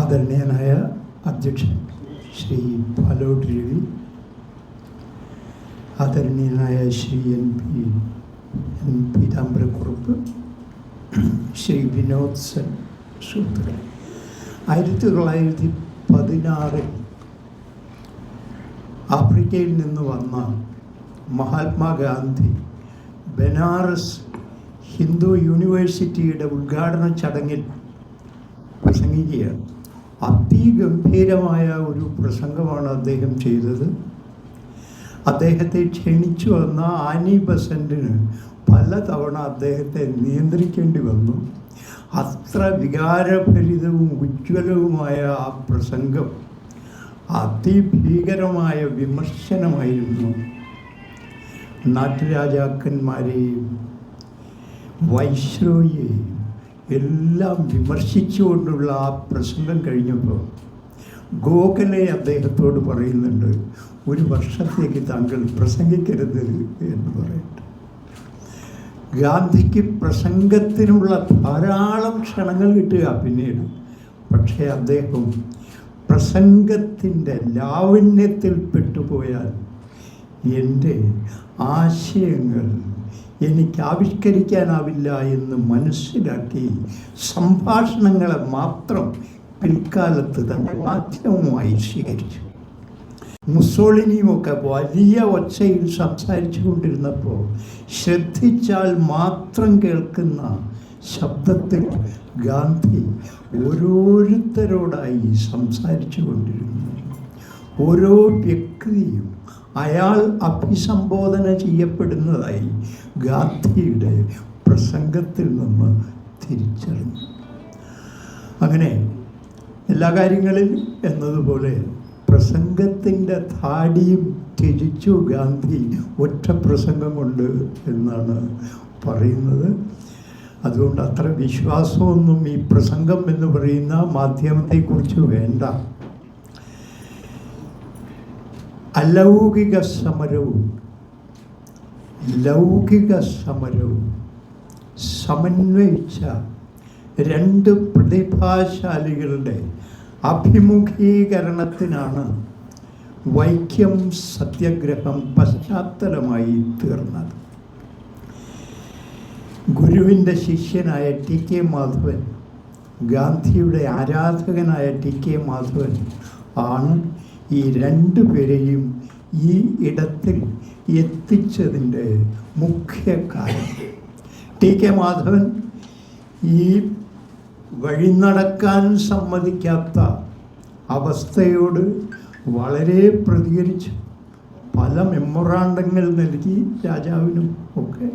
ആദരണീയനായ അധ്യക്ഷൻ ശ്രീ പാലോട്ട് രവി, ആദരണീയനായ ശ്രീ എൻ പീതാംബരക്കുറുപ്പ്, ശ്രീ വിനോദ് സൻ, സുഹൃത്തുക്കളെ, 1916 ആഫ്രിക്കയിൽ നിന്ന് വന്ന മഹാത്മാഗാന്ധി ബനാറസ് ഹിന്ദു യൂണിവേഴ്സിറ്റിയുടെ ഉദ്ഘാടന ചടങ്ങിൽ പ്രസംഗിക്കുകയാണ്. അതിഗംഭീരമായ ഒരു പ്രസംഗമാണ് അദ്ദേഹം ചെയ്തത്. അദ്ദേഹത്തെ ക്ഷണിച്ചു വന്ന ആനി ബസന്റിന് പലതവണ അദ്ദേഹത്തെ നിയന്ത്രിക്കേണ്ടി വന്നു. അത്ര വികാരഭരിതവും ഉജ്ജ്വലവുമായ ആ പ്രസംഗം അതിഭീകരമായ വിമർശനമായിരുന്നു. നാട്ടുരാജാക്കന്മാരെയും വൈസ്രോയിയെയും എല്ലാം വിമർശിച്ചുകൊണ്ടുള്ള ആ പ്രസംഗം കഴിഞ്ഞപ്പോൾ ഗോഖലെ അദ്ദേഹത്തോട് പറയുന്നുണ്ട്, 1 വർഷത്തേക്ക് താങ്കൾ പ്രസംഗിക്കരുത് എന്ന് പറയട്ടെ. ഗാന്ധിക്ക് പ്രസംഗത്തിനുള്ള ധാരാളം ക്ഷണങ്ങൾ കിട്ടുക പിന്നീട്. പക്ഷേ അദ്ദേഹം പ്രസംഗത്തിൻ്റെ ലാവണ്യത്തിൽ പെട്ടുപോയാൽ എൻ്റെ ആശയങ്ങൾ എനിക്ക് ആവിഷ്കരിക്കാനാവില്ല എന്ന് മനസ്സിലാക്കി സംഭാഷണങ്ങളെ മാത്രം പിൽക്കാലത്ത് തന്നെ മാധ്യമമായി സ്വീകരിച്ചു. മുസോളിനിയുമൊക്കെ വലിയ ഒച്ചയിൽ സംസാരിച്ചു കൊണ്ടിരുന്നപ്പോൾ ശ്രദ്ധിച്ചാൽ മാത്രം കേൾക്കുന്ന ശബ്ദത്തിൽ ഗാന്ധി ഓരോരുത്തരോടായി സംസാരിച്ചു കൊണ്ടിരുന്നു. ഓരോ വ്യക്തിയും അയാൾ അഭിസംബോധന ചെയ്യപ്പെടുന്നതായി ഗാന്ധിയുടെ പ്രസംഗത്തിൽ നിന്ന് തിരിച്ചറിഞ്ഞു. അങ്ങനെ എല്ലാ കാര്യങ്ങളിലും എന്നതുപോലെ പ്രസംഗത്തിൻ്റെ ധാടിയും ത്യജിച്ചു ഗാന്ധി ഒറ്റ പ്രസംഗം കൊണ്ട് എന്നാണ് പറയുന്നത്. അതുകൊണ്ട് അത്ര വിശ്വാസമൊന്നും ഈ പ്രസംഗം എന്ന് പറയുന്ന മാധ്യമത്തെക്കുറിച്ച് വേണ്ട. അലൗകിക സമരവും ലൗകിക സമരവും സമന്വയിച്ച 2 പ്രതിഭാശാലികളുടെ അഭിമുഖീകരണത്തിനാണ് വൈക്കം സത്യാഗ്രഹം പശ്ചാത്തലമായി തീർന്നത്. ഗുരുവിൻ്റെ ശിഷ്യനായ ടി കെ മാധവൻ, ഗാന്ധിയുടെ ആരാധകനായ ടി കെ മാധവൻ ആണ് ഈ 2 പേരെയും ഈ ഇടത്തിൽ എത്തിച്ചതിൻ്റെ മുഖ്യ കാരണം. ടി കെ മാധവൻ ഈ വഴി നടക്കാൻ സമ്മതിക്കാത്ത അവസ്ഥയോട് വളരെ പ്രതികരിച്ചു. പല മെമ്മോറാണ്ടങ്ങൾ നൽകി രാജാവിനും ഒക്കെ.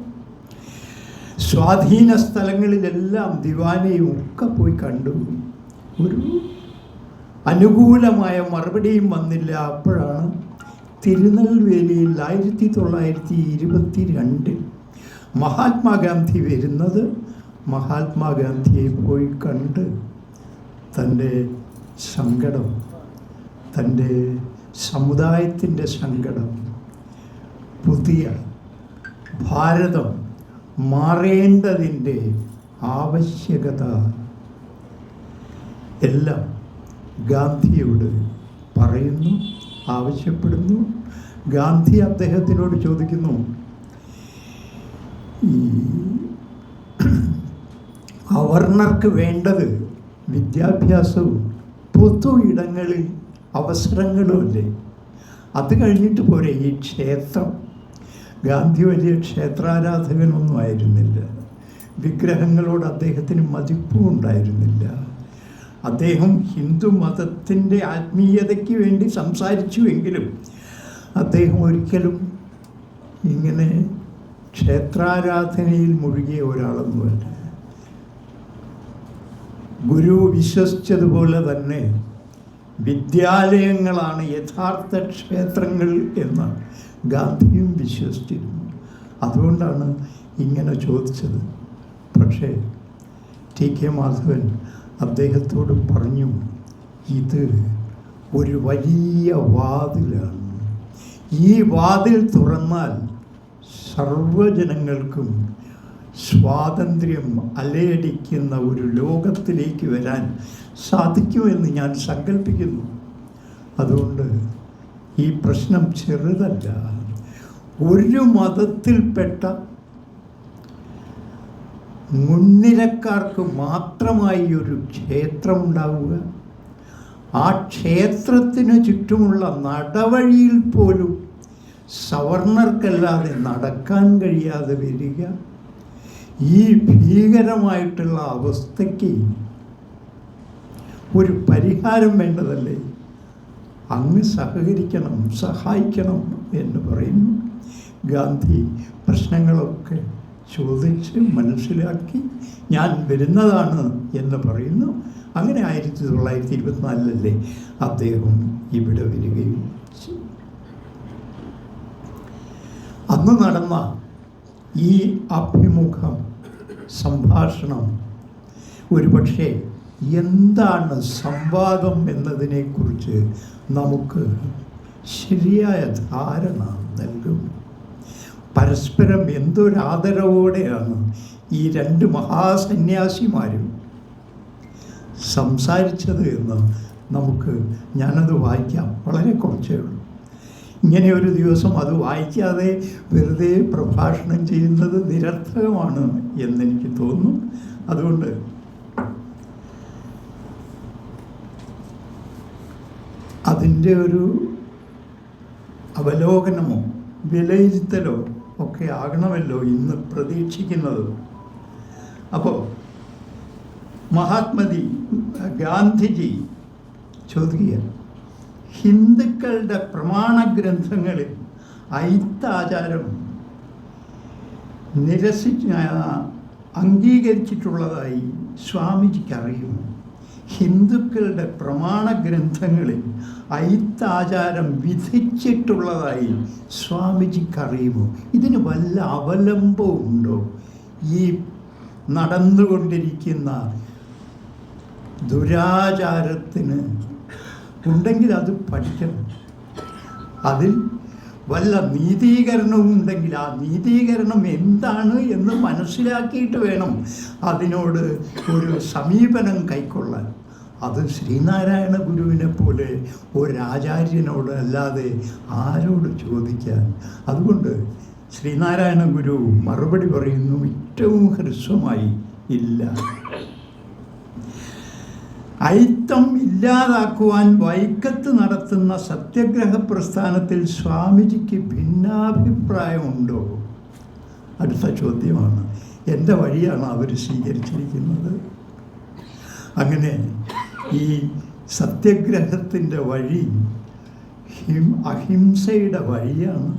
സ്വാധീന സ്ഥലങ്ങളിലെല്ലാം ദിവാനെയും ഒക്കെ പോയി കണ്ടു. ഒരു അനുകൂലമായ മറുപടിയും വന്നില്ല. അപ്പോഴാണ് തിരുനെൽവേലിയിൽ 1922 മഹാത്മാഗാന്ധി വരുന്നത്. മഹാത്മാഗാന്ധിയെ പോയി കണ്ട് തൻ്റെ സങ്കടം, തൻ്റെ സമുദായത്തിൻ്റെ സങ്കടം, പുതിയ ഭാരതം മാറേണ്ടതിൻ്റെ ആവശ്യകത എല്ലാം ഗാന്ധിയോട് പറയുന്നു, ആവശ്യപ്പെടുന്നു. ഗാന്ധി അദ്ദേഹത്തിനോട് ചോദിക്കുന്നു, ഈ അവർണർക്ക് വേണ്ടത് വിദ്യാഭ്യാസവും പൊതു ഇടങ്ങളിൽ അവസരങ്ങളുമല്ലേ? അത് കഴിഞ്ഞിട്ട് പോരെ ഈ ക്ഷേത്രം? ഗാന്ധി വലിയ ക്ഷേത്രാരാധകനൊന്നും ആയിരുന്നില്ല. വിഗ്രഹങ്ങളോട് അദ്ദേഹത്തിന് മതിപ്പും ഉണ്ടായിരുന്നില്ല. അദ്ദേഹം ഹിന്ദു മതത്തിൻ്റെ ആത്മീയതയ്ക്ക് വേണ്ടി സംസാരിച്ചുവെങ്കിലും അദ്ദേഹം ഒരിക്കലും ഇങ്ങനെ ക്ഷേത്രാരാധനയിൽ മുഴുകിയ ഒരാളൊന്നുമല്ല. ഗുരു വിശ്വസിച്ചതുപോലെ തന്നെ വിദ്യാലയങ്ങളാണ് യഥാർത്ഥ ക്ഷേത്രങ്ങൾ എന്ന് ഗാന്ധിയും വിശ്വസിച്ചിരുന്നു. അതുകൊണ്ടാണ് ഇങ്ങനെ ചോദിച്ചത്. പക്ഷേ ടി കെ മാധവൻ അദ്ദേഹത്തോട് പറഞ്ഞു, ഇത് ഒരു വലിയ വാതിലാണ്. ഈ വാതിൽ തുറന്നാൽ സർവ്വജനങ്ങൾക്കും സ്വാതന്ത്ര്യം അലയടിക്കുന്ന ഒരു ലോകത്തിലേക്ക് വരാൻ സാധിക്കുമെന്ന് ഞാൻ സങ്കല്പിക്കുന്നു. അതുകൊണ്ട് ഈ പ്രശ്നം ചെറുതല്ല. ഒരു മതത്തിൽപ്പെട്ട മുൻനിരക്കാർക്ക് മാത്രമായി ഒരു ക്ഷേത്രം ഉണ്ടാവുക, ആ ക്ഷേത്രത്തിന് ചുറ്റുമുള്ള നടവഴിയിൽ പോലും സവർണർക്കല്ലാതെ നടക്കാൻ കഴിയാതെ വരിക, ഈ ഭീകരമായിട്ടുള്ള അവസ്ഥയ്ക്ക് ഒരു പരിഹാരം വേണ്ടതല്ലേ? അങ്ങ് സഹകരിക്കണം, സഹായിക്കണം എന്ന് പറയുന്നു. ഗാന്ധി പ്രശ്നങ്ങളൊക്കെ ചോദിച്ച് മനസ്സിലാക്കി ഞാൻ വരുന്നതാണ് എന്ന് പറയുന്നു. അങ്ങനെ 1924 അദ്ദേഹം ഇവിടെ വരികയും ചെയ്തു. അന്ന് നടന്ന ഈ അഭിമുഖം സംഭാഷണം ഒരുപക്ഷെ എന്താണ് സംവാദം എന്നതിനെക്കുറിച്ച് നമുക്ക് ശരിയായ ധാരണ നൽകും. പരസ്പരം എന്തൊരാദരവോടെയാണ് ഈ രണ്ട് മഹാസന്യാസിമാരും സംസാരിച്ചത് എന്ന് ഞാനത് വായിക്കാം. വളരെ കുറച്ചേ ഉള്ളൂ. ഇങ്ങനെ ഒരു ദിവസം അത് വായിക്കാതെ വെറുതെ പ്രഭാഷണം ചെയ്യുന്നത് നിരർത്ഥകമാണ് എന്നെനിക്ക് തോന്നുന്നു. അതുകൊണ്ട് അതിൻ്റെ ഒരു അവലോകനമോ വിലയിരുത്തലോ ഒക്കെ ആകണമല്ലോ ഇന്ന് പ്രതീക്ഷിക്കുന്നത്. അപ്പോൾ ഗാന്ധിജി ചോദിക്കുക, ഹിന്ദുക്കളുടെ പ്രമാണ ഗ്രന്ഥങ്ങളിൽ ഐത്താചാരം അംഗീകരിച്ചിട്ടുള്ളതായി സ്വാമിജിക്ക് അറിയുമോ? ഹിന്ദുക്കളുടെ പ്രമാണ ഗ്രന്ഥങ്ങളിൽ ഐത്താചാരം വിധിച്ചിട്ടുള്ളതായി സ്വാമിജിക്കറിയുമോ? ഇതിന് വല്ല അവലംബവും ഉണ്ടോ? ഈ നടന്നുകൊണ്ടിരിക്കുന്ന ദുരാചാരത്തിന് ഉണ്ടെങ്കിൽ അത് പഠിക്കണം. അതിൽ വല്ല നീതീകരണവും ഉണ്ടെങ്കിൽ ആ നീതീകരണം എന്താണ് എന്ന് മനസ്സിലാക്കിയിട്ട് വേണം അതിനോട് ഒരു സമീപനം കൈക്കൊള്ളാൻ. അത് ശ്രീനാരായണ ഗുരുവിനെ പോലെ ഒരാചാര്യനോട് അല്ലാതെ ആരോട് ചോദിക്കാൻ? അതുകൊണ്ട് ശ്രീനാരായണ ഗുരു മറുപടി പറയുന്നു ഏറ്റവും ഹ്രസ്വമായി, ഇല്ല. ഐത്തം ഇല്ലാതാക്കുവാൻ വൈക്കത്ത് നടത്തുന്ന സത്യഗ്രഹ പ്രസ്ഥാനത്തിൽ സ്വാമിജിക്ക് ഭിന്നാഭിപ്രായമുണ്ടോ? അടുത്ത ചോദ്യമാണ്. എൻ്റെ വഴിയാണ് അവർ സ്വീകരിച്ചിരിക്കുന്നത്. അങ്ങനെ ഈ സത്യഗ്രഹത്തിൻ്റെ വഴി അഹിംസയുടെ വഴിയാണ്.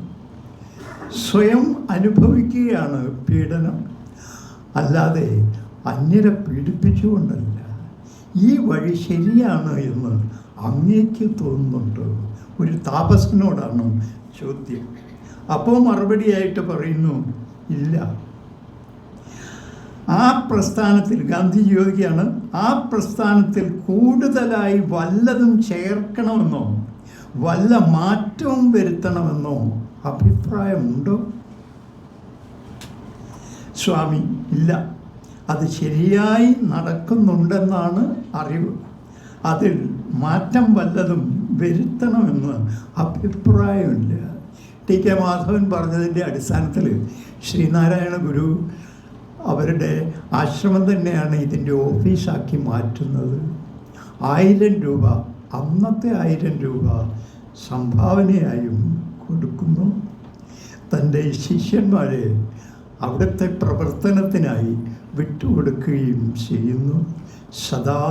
സ്വയം അനുഭവിക്കുകയാണ് പീഡനം, അല്ലാതെ അന്യരെ പീഡിപ്പിച്ചുകൊണ്ടല്ല. ഈ വഴി ശരിയാണ് എന്ന് അങ്ങേക്ക് തോന്നുന്നുണ്ടോ? ഒരു താപസനോടാണ് ചോദ്യം. അപ്പോൾ മറുപടിയായിട്ട് പറയുന്നു, ഇല്ല. ആ പ്രസ്ഥാനത്തിൽ ഗാന്ധിജി ചോദിക്കുകയാണ്, ആ പ്രസ്ഥാനത്തിൽ കൂടുതലായി വല്ലതും ചേർക്കണമെന്നോ വല്ല മാറ്റവും വരുത്തണമെന്നോ അഭിപ്രായമുണ്ടോ? സ്വാമി, ഇല്ല, അത് ശരിയായി നടക്കുന്നുണ്ടെന്നാണ് അറിവ്. അതിൽ മാറ്റം വല്ലതും വരുത്തണമെന്ന് അഭിപ്രായമില്ല. ടി കെ മാധവൻ പറഞ്ഞതിൻ്റെ അടിസ്ഥാനത്തിൽ ശ്രീനാരായണ ഗുരു അവരുടെ ആശ്രമം തന്നെയാണ് ഇതിൻ്റെ ഓഫീസാക്കി മാറ്റുന്നത്. 1000 രൂപ, അന്നത്തെ 1000 രൂപ സംഭാവനയായും കൊടുക്കുന്നു. തൻ്റെ ശിഷ്യന്മാരെ അവിടുത്തെ പ്രവർത്തനത്തിനായി വിട്ടുകൊടുക്കുകയും ചെയ്യുന്നു. സദാ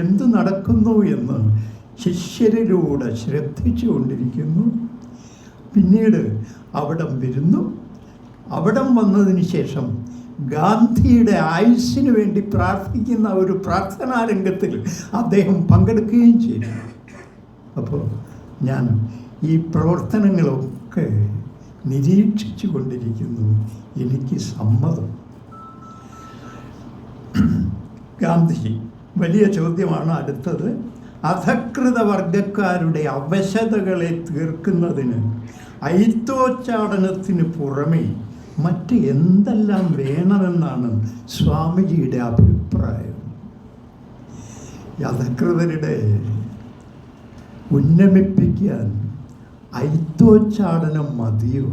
എന്തു നടക്കുന്നു എന്ന് ശിഷ്യരിലൂടെ ശ്രദ്ധിച്ചു കൊണ്ടിരിക്കുന്നു. പിന്നീട് അവിടം വരുന്നു. അവിടം വന്നതിന് ശേഷം ഗാന്ധിയുടെ ആയുസ്സിന് വേണ്ടി പ്രാർത്ഥിക്കുന്ന ഒരു പ്രാർത്ഥനാ രംഗത്തിൽ അദ്ദേഹം പങ്കെടുക്കുകയും ചെയ്തു. അപ്പോൾ ഞാൻ ഈ പ്രവർത്തനങ്ങളൊക്കെ നിരീക്ഷിച്ചു കൊണ്ടിരിക്കുന്നു. എനിക്ക് സമ്മതം. ഗാന്ധിജി വലിയ ചോദ്യമാണ് അടുത്തത്. അധകൃത വർഗക്കാരുടെ അവശതകളെ തീർക്കുന്നതിന് ഐത്തോച്ചാടനത്തിന് പുറമെ മറ്റ് എന്തെല്ലാം വേണമെന്നാണ് സ്വാമിജിയുടെ അഭിപ്രായം? അധകൃതരുടെ ഉന്നമിപ്പിക്കാൻ ഐത്തോച്ചാടനം മതിയോ?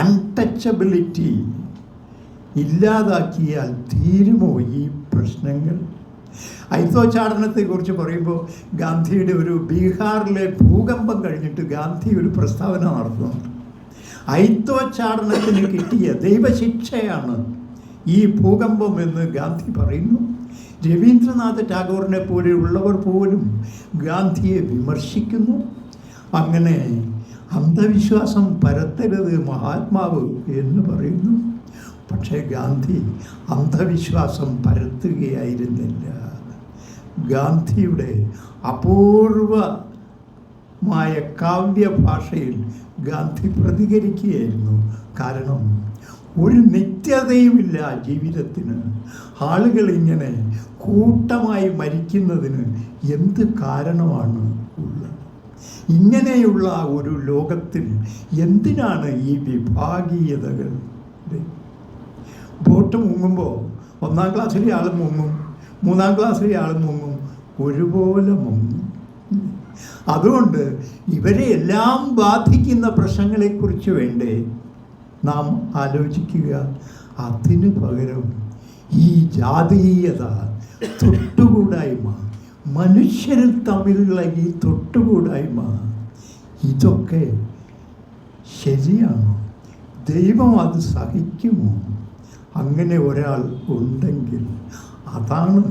അൺടച്ചബിലിറ്റി ഇല്ലാതാക്കിയാൽ തീരുമോ ഈ പ്രശ്നങ്ങൾ? ഐത്തോച്ചാടനത്തെക്കുറിച്ച് പറയുമ്പോൾ ഗാന്ധിയുടെ ഒരു ബീഹാറിലെ ഭൂകമ്പം കഴിഞ്ഞിട്ട് ഗാന്ധി ഒരു പ്രസ്താവന നടത്തുന്നുണ്ട്. ഐത്തോച്ചാടനത്തിന് കിട്ടിയ ദൈവശിക്ഷയാണ് ഈ ഭൂകമ്പം എന്ന് ഗാന്ധി പറയുന്നു. രവീന്ദ്രനാഥ ടാഗോറിനെ പോലെയുള്ളവർ പോലും ഗാന്ധിയെ വിമർശിക്കുന്നു. അങ്ങനെ അന്ധവിശ്വാസം പരത്തരുത് മഹാത്മാവ് എന്ന് പറയുന്നു. പക്ഷേ ഗാന്ധി അന്ധവിശ്വാസം പരത്തുകയായിരുന്നില്ല. ഗാന്ധിയുടെ അപൂർവമായ കാവ്യഭാഷയിൽ ഗാന്ധി പ്രതികരിക്കുകയായിരുന്നു. കാരണം ഒരു നിത്യതയുമില്ല ജീവിതത്തിന്. ആളുകൾ ഇങ്ങനെ കൂട്ടമായി മരിക്കുന്നതിന് എന്ത് കാരണമാണ് ഉള്ളത്? ഇങ്ങനെയുള്ള ഒരു ലോകത്തിൽ എന്തിനാണ് ഈ വിഭാഗീയതകൾ? ബോട്ട് മുങ്ങുമ്പോൾ 1-ാം ക്ലാസ്സിലെ ആൾ മുങ്ങും, 3-ാം ക്ലാസ്സിലെ ആൾ മുങ്ങും, ഒരുപോലെ മുങ്ങും. അതുകൊണ്ട് ഇവരെ എല്ലാം ബാധിക്കുന്ന പ്രശ്നങ്ങളെക്കുറിച്ച് വേണ്ടേ നാം ആലോചിക്കുക? അതിന് പകരം ഈ ജാതീയത, തൊട്ടുകൂടായ്മ, മനുഷ്യരിൽ തമ്മിലുള്ള ഈ തൊട്ടുകൂടായ്മ, ഇതൊക്കെ ശരിയാണോ? ദൈവം അത് സഹിക്കുമോ? അങ്ങനെ ഒരാൾ ഉണ്ടെങ്കിൽ അതാണ്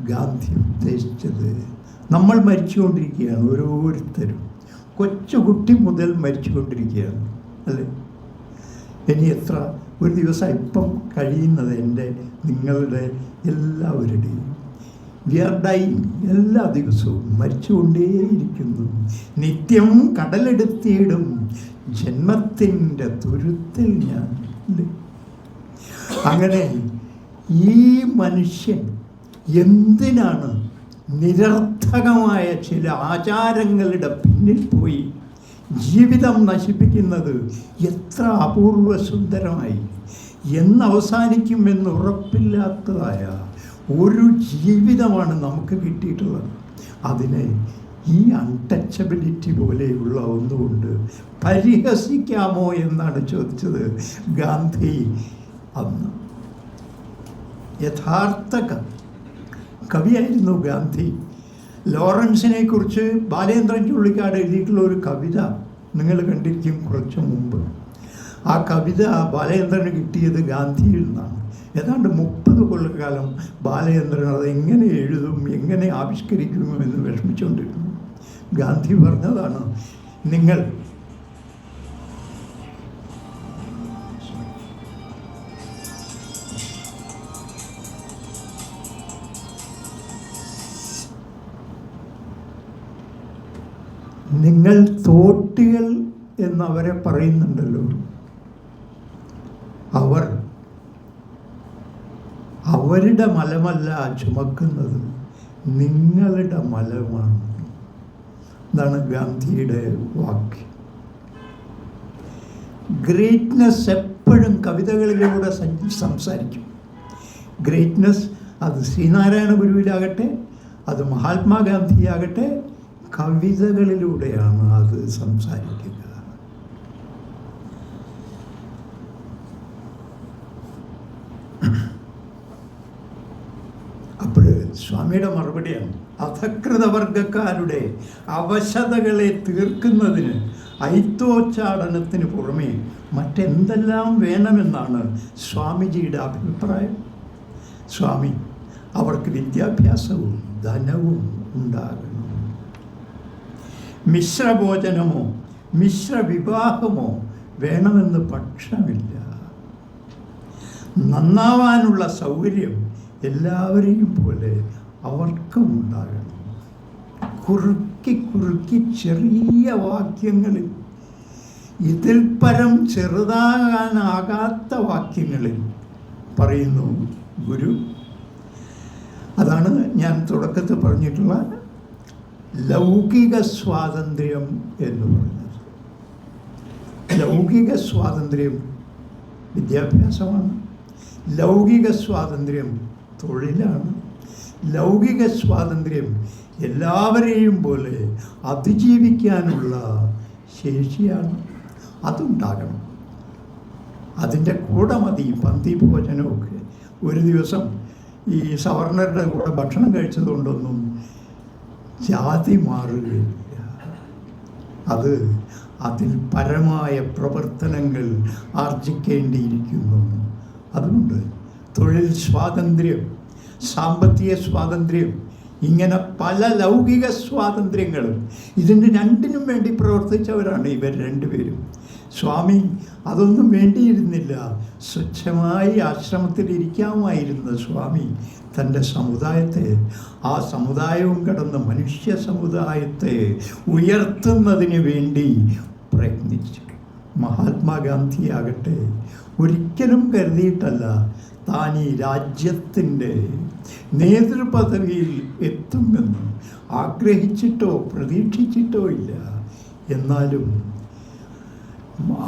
ഗാന്ധി ഉദ്ദേശിച്ചത്. നമ്മൾ മരിച്ചുകൊണ്ടിരിക്കുകയാണ്, ഓരോരുത്തരും കൊച്ചുകുട്ടി മുതൽ മരിച്ചുകൊണ്ടിരിക്കുകയാണ്, അല്ലേ? ഇനി എത്ര ഒരു ദിവസം ഇപ്പം കഴിയുന്നത് എൻ്റെ നിങ്ങളുടെ എല്ലാവരുടെയും വി ആർ ഡൈയിങ്. എല്ലാ ദിവസവും മരിച്ചുകൊണ്ടേയിരിക്കുന്നു. നിത്യം കടലെടുത്തിയിടും ജന്മത്തിൻ്റെ തുരുത്തിൽ ഞാൻ, അല്ലേ? അങ്ങനെ ഈ മനുഷ്യൻ എന്തിനാണ് നിരർത്ഥകമായ ചില ആചാരങ്ങളുടെ പിന്നിൽ പോയി ജീവിതം നശിപ്പിക്കുന്നത്? എത്ര അപൂർവ സുന്ദരമായി എന്നവസാനിക്കുമെന്ന് ഉറപ്പില്ലാത്തതായ ഒരു ജീവിതമാണ് നമുക്ക് കിട്ടിയിട്ടുള്ളത്. അതിനെ ഈ അൺടച്ചബിലിറ്റി പോലെയുള്ള ഒന്നുകൊണ്ട് പരിഹസിക്കാമോ എന്നാണ് ചോദിച്ചത് ഗാന്ധി അന്ന്. യഥാർത്ഥ കവിയായിരുന്നു ഗാന്ധി. ലോറൻസിനെ കുറിച്ച് ബാലേന്ദ്രൻ ചുള്ളിക്കാട് എഴുതിയിട്ടുള്ള ഒരു കവിത നിങ്ങൾ കണ്ടിരിക്കും കുറച്ച് മുമ്പ്. ആ കവിത ബാലേന്ദ്രന് കിട്ടിയത് ഗാന്ധിയിൽ നിന്നാണ്. ഏതാണ്ട് 30 കൊല്ലക്കാലം ബാലേന്ദ്രൻ അത് എങ്ങനെ എഴുതും, എങ്ങനെ ആവിഷ്കരിക്കുമോ എന്ന് വിഷമിച്ചുകൊണ്ടിരുന്നു. ഗാന്ധി പറഞ്ഞതാണ്, നിങ്ങൾ നിങ്ങൾ തോട്ടികൾ എന്നവരെ പറയുന്നുണ്ടല്ലോ, അവർ അവരുടെ മലമല്ല ചുമക്കുന്നത്, നിങ്ങളുടെ മലമാണ്. ഇതാണ് ഗാന്ധിയുടെ വാക്യം. ഗ്രേറ്റ്നെസ് എപ്പോഴും കവിതകളിലൂടെ സംസാരിക്കും. ഗ്രേറ്റ്നെസ് അത് ശ്രീനാരായണ ഗുരുവിലാകട്ടെ, അത് മഹാത്മാഗാന്ധിയാകട്ടെ, കവിതകളിലൂടെയാണ് അത് സംസാരിക്കുക. അപ്പോൾ സ്വാമിയുടെ മറുപടിയാണ്, അധകൃതവർഗക്കാരുടെ അവശതകളെ തീർക്കുന്നതിന് ഐത്തോച്ചാടനത്തിന് പുറമേ മറ്റെന്തെല്ലാം വേണമെന്നാണ് സ്വാമിജിയുടെ അഭിപ്രായം? സ്വാമി, അവർക്ക് വിദ്യാഭ്യാസവും ധനവും ഉണ്ടാകണം. മിശ്രഭോജനമോ മിശ്രവിവാഹമോ വേണമെന്ന് പക്ഷമില്ല. നന്നാവാനുള്ള സൗകര്യം എല്ലാവരെയും പോലെ അവർക്കും ഉണ്ടാകണം. കുറുക്കി ചെറിയ വാക്യങ്ങളിൽ, ഇതിൽ പരം ചെറുതാകാനാകാത്ത വാക്യങ്ങളിൽ പറയുന്നു ഗുരു. അതാണ് ഞാൻ തുടക്കത്തിൽ പറഞ്ഞിട്ടുള്ള ലൗകിക സ്വാതന്ത്ര്യം എന്ന് പറയുന്നത്. ലൗകിക സ്വാതന്ത്ര്യം വിദ്യാഭ്യാസമാണ്, ലൗകിക സ്വാതന്ത്ര്യം തൊഴിലാണ്, ലൗകിക സ്വാതന്ത്ര്യം എല്ലാവരെയും പോലെ അതിജീവിക്കാനുള്ള ശേഷിയാണ്. അതുണ്ടാകണം. അതിൻ്റെ കൂടെ മതി പന്തി ഭോജനമൊക്കെ. ഒരു ദിവസം ഈ സവർണരുടെ കൂടെ ഭക്ഷണം കഴിച്ചതുകൊണ്ടൊന്നും ജാതി മാറുകയില്ല. അതിൽ പരമായ പ്രവർത്തനങ്ങൾ ആർജിക്കേണ്ടിയിരിക്കുന്നു. അതുകൊണ്ട് തൊഴിൽ സ്വാതന്ത്ര്യം, സാമ്പത്തിക സ്വാതന്ത്ര്യം, ഇങ്ങനെ പല ലൗകിക സ്വാതന്ത്ര്യങ്ങളും, ഇതിന് രണ്ടിനും വേണ്ടി പ്രവർത്തിച്ചവരാണ് ഇവർ രണ്ടുപേരും. സ്വാമി അതൊന്നും വേണ്ടിയിരുന്നില്ല. സ്വച്ഛമായി ആശ്രമത്തിലിരിക്കാമായിരുന്ന സ്വാമി തൻ്റെ സമുദായത്തെ, ആ സമുദായവും കടന്ന് മനുഷ്യ സമുദായത്തെ ഉയർത്തുന്നതിന് വേണ്ടി പ്രയത്നിച്ചു. മഹാത്മാഗാന്ധിയാകട്ടെ ഒരിക്കലും കരുതിയിട്ടല്ല താൻ ഈ രാജ്യത്തിൻ്റെ നേതൃപദവിയിൽ എത്തുമെന്ന് ആഗ്രഹിച്ചിട്ടോ പ്രതീക്ഷിച്ചിട്ടോ ഇല്ല. എന്നാലും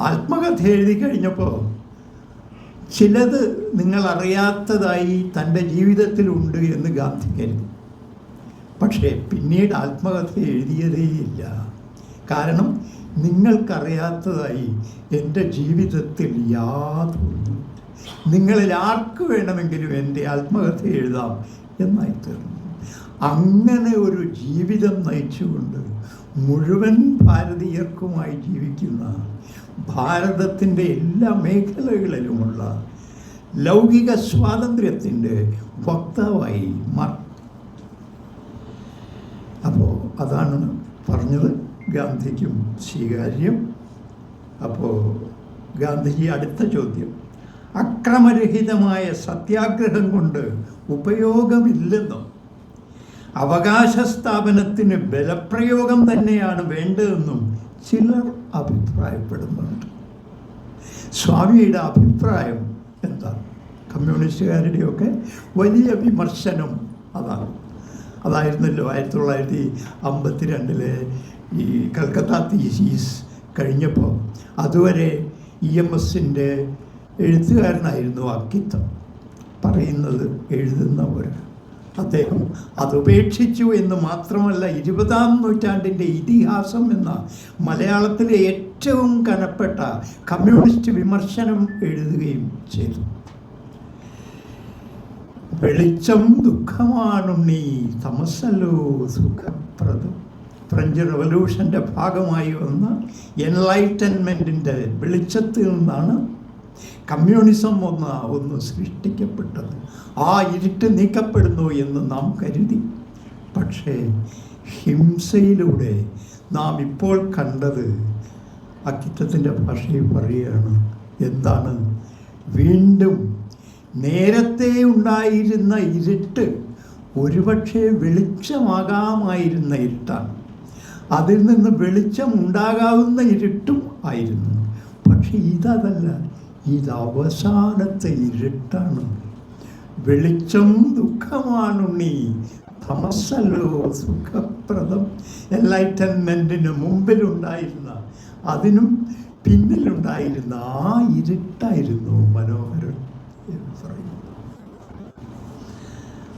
ആത്മകഥ എഴുതി കഴിഞ്ഞപ്പോൾ ചിലത് നിങ്ങൾ അറിയാത്തതായി തൻ്റെ ജീവിതത്തിലുണ്ട് എന്ന് ഗാന്ധി കരുതി. പക്ഷേ പിന്നീട് ആത്മകഥ എഴുതിയതേയില്ല. കാരണം നിങ്ങൾക്കറിയാത്തതായി എൻ്റെ ജീവിതത്തിൽ യാതൊന്നും, നിങ്ങളിൽ ആർക്ക് വേണമെങ്കിലും എൻ്റെ ആത്മകഥ എഴുതാം എന്നായി തീർന്നു. അങ്ങനെ ഒരു ജീവിതം നയിച്ചുകൊണ്ട് മുഴുവൻ ഭാരതീയർക്കുമായി ജീവിക്കുന്ന, ഭാരതത്തിൻ്റെ എല്ലാ മേഖലകളിലുമുള്ള ലൗകിക സ്വാതന്ത്ര്യത്തിൻ്റെ വക്താവായി മാറി. അപ്പോൾ അതാണ് പറഞ്ഞത്, ഗാന്ധിക്കും സ്വീകാര്യം. അപ്പോൾ ഗാന്ധിജി അടുത്ത ചോദ്യം, അക്രമരഹിതമായ സത്യാഗ്രഹം കൊണ്ട് ഉപയോഗമില്ലെന്നും അവകാശ സ്ഥാപനത്തിന് ബലപ്രയോഗം തന്നെയാണ് വേണ്ടതെന്നും ചിലർ അഭിപ്രായപ്പെടുന്നുണ്ട്. സ്വാമിയുടെ അഭിപ്രായം എന്താണ്? കമ്മ്യൂണിസ്റ്റുകാരുടെയൊക്കെ വലിയ വിമർശനം അതായിരുന്നല്ലോ 1952 ഈ കൽക്കത്ത തീസീസ് കഴിഞ്ഞപ്പോൾ. അതുവരെ EMSൻ്റെ എഴുത്തുകാരനായിരുന്നു അക്കിത്തം. പറയുന്നത് എഴുതുന്നവർ, അദ്ദേഹം അതുപേക്ഷിച്ചു എന്ന് മാത്രമല്ല 20-ാം നൂറ്റാണ്ടിൻ്റെ ഇതിഹാസം എന്ന മലയാളത്തിലെ ഏറ്റവും കനപ്പെട്ട കമ്മ്യൂണിസ്റ്റ് വിമർശനം എഴുതുകയും ചെയ്തു. വെളിച്ചം ദുഃഖമാണുണ്ണീ, തമസ്സല്ലോ സുഖപ്രദം. ഫ്രഞ്ച് റവല്യൂഷൻ്റെ ഭാഗമായി വന്ന എൻലൈറ്റൻമെൻറ്റിൻ്റെ വെളിച്ചത്തിൽ നിന്നാണ് കമ്മ്യൂണിസം ഒന്ന് സൃഷ്ടിക്കപ്പെട്ടത്. ആ ഇരുട്ട് നീക്കപ്പെടുന്നു എന്ന് നാം കരുതി. പക്ഷേ ഹിംസയിലൂടെ നാം ഇപ്പോൾ കണ്ടത്, അക്കിത്തത്തിൻ്റെ ഭാഷയിൽ പറയുകയാണ്, എന്താണ്? വീണ്ടും നേരത്തെ ഉണ്ടായിരുന്ന ഇരുട്ട് ഒരുപക്ഷെ വെളിച്ചമാകാമായിരുന്ന ഇരുട്ടാണ്. അതിൽ നിന്ന് വെളിച്ചം ഉണ്ടാകാവുന്ന ഇരുട്ടും ആയിരുന്നു. പക്ഷെ ഇതല്ല, ഇത് അവസാനത്തെ ഇരുട്ടാണ്. വെളിച്ചം ദുഃഖമാണുണ്ണീ, തമസ്സല്ലോ സുഖപ്രദം. എൻലൈറ്റൻമെൻറ്റിന് മുമ്പിലുണ്ടായിരുന്ന, അതിനും പിന്നിലുണ്ടായിരുന്ന ആ ഇരുട്ടായിരുന്നു മനോഹരൻ എന്ന് പറയുന്നത്.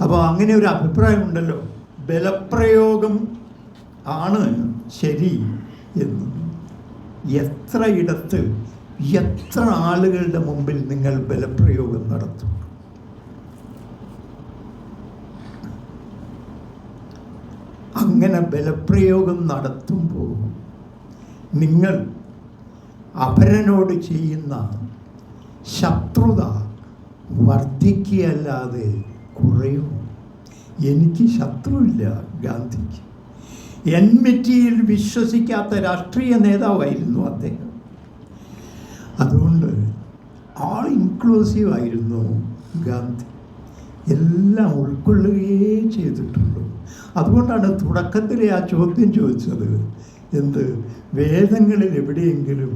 അപ്പോൾ അങ്ങനെ ഒരു അഭിപ്രായമുണ്ടല്ലോ, ബലപ്രയോഗം ആണ് ശരി എന്ന്. എത്ര ഇടത്ത്, എത്ര ആളുകളുടെ മുമ്പിൽ നിങ്ങൾ ബലപ്രയോഗം നടത്തും? അങ്ങനെ ബലപ്രയോഗം നടത്തുമ്പോൾ നിങ്ങൾ അപരനോട് ചെയ്യുന്ന ശത്രുത വർദ്ധിക്കുകയല്ലാതെ കുറയും. എനിക്ക് ശത്രുവില്ല ഗാന്ധിക്ക്. എൻമിറ്റിയിൽ വിശ്വസിക്കാത്ത രാഷ്ട്രീയ നേതാവായിരുന്നു അദ്ദേഹം. അതുകൊണ്ട് ആൾ ഇൻക്ലൂസീവ് ആയിരുന്നു ഗാന്ധി. എല്ലാം ഉൾക്കൊള്ളുകയേ ചെയ്തിട്ടുള്ളൂ. അതുകൊണ്ടാണ് തുടക്കത്തിലെ ആ ചോദ്യം ചോദിച്ചത്, എന്ത് വേദങ്ങളിൽ എവിടെയെങ്കിലും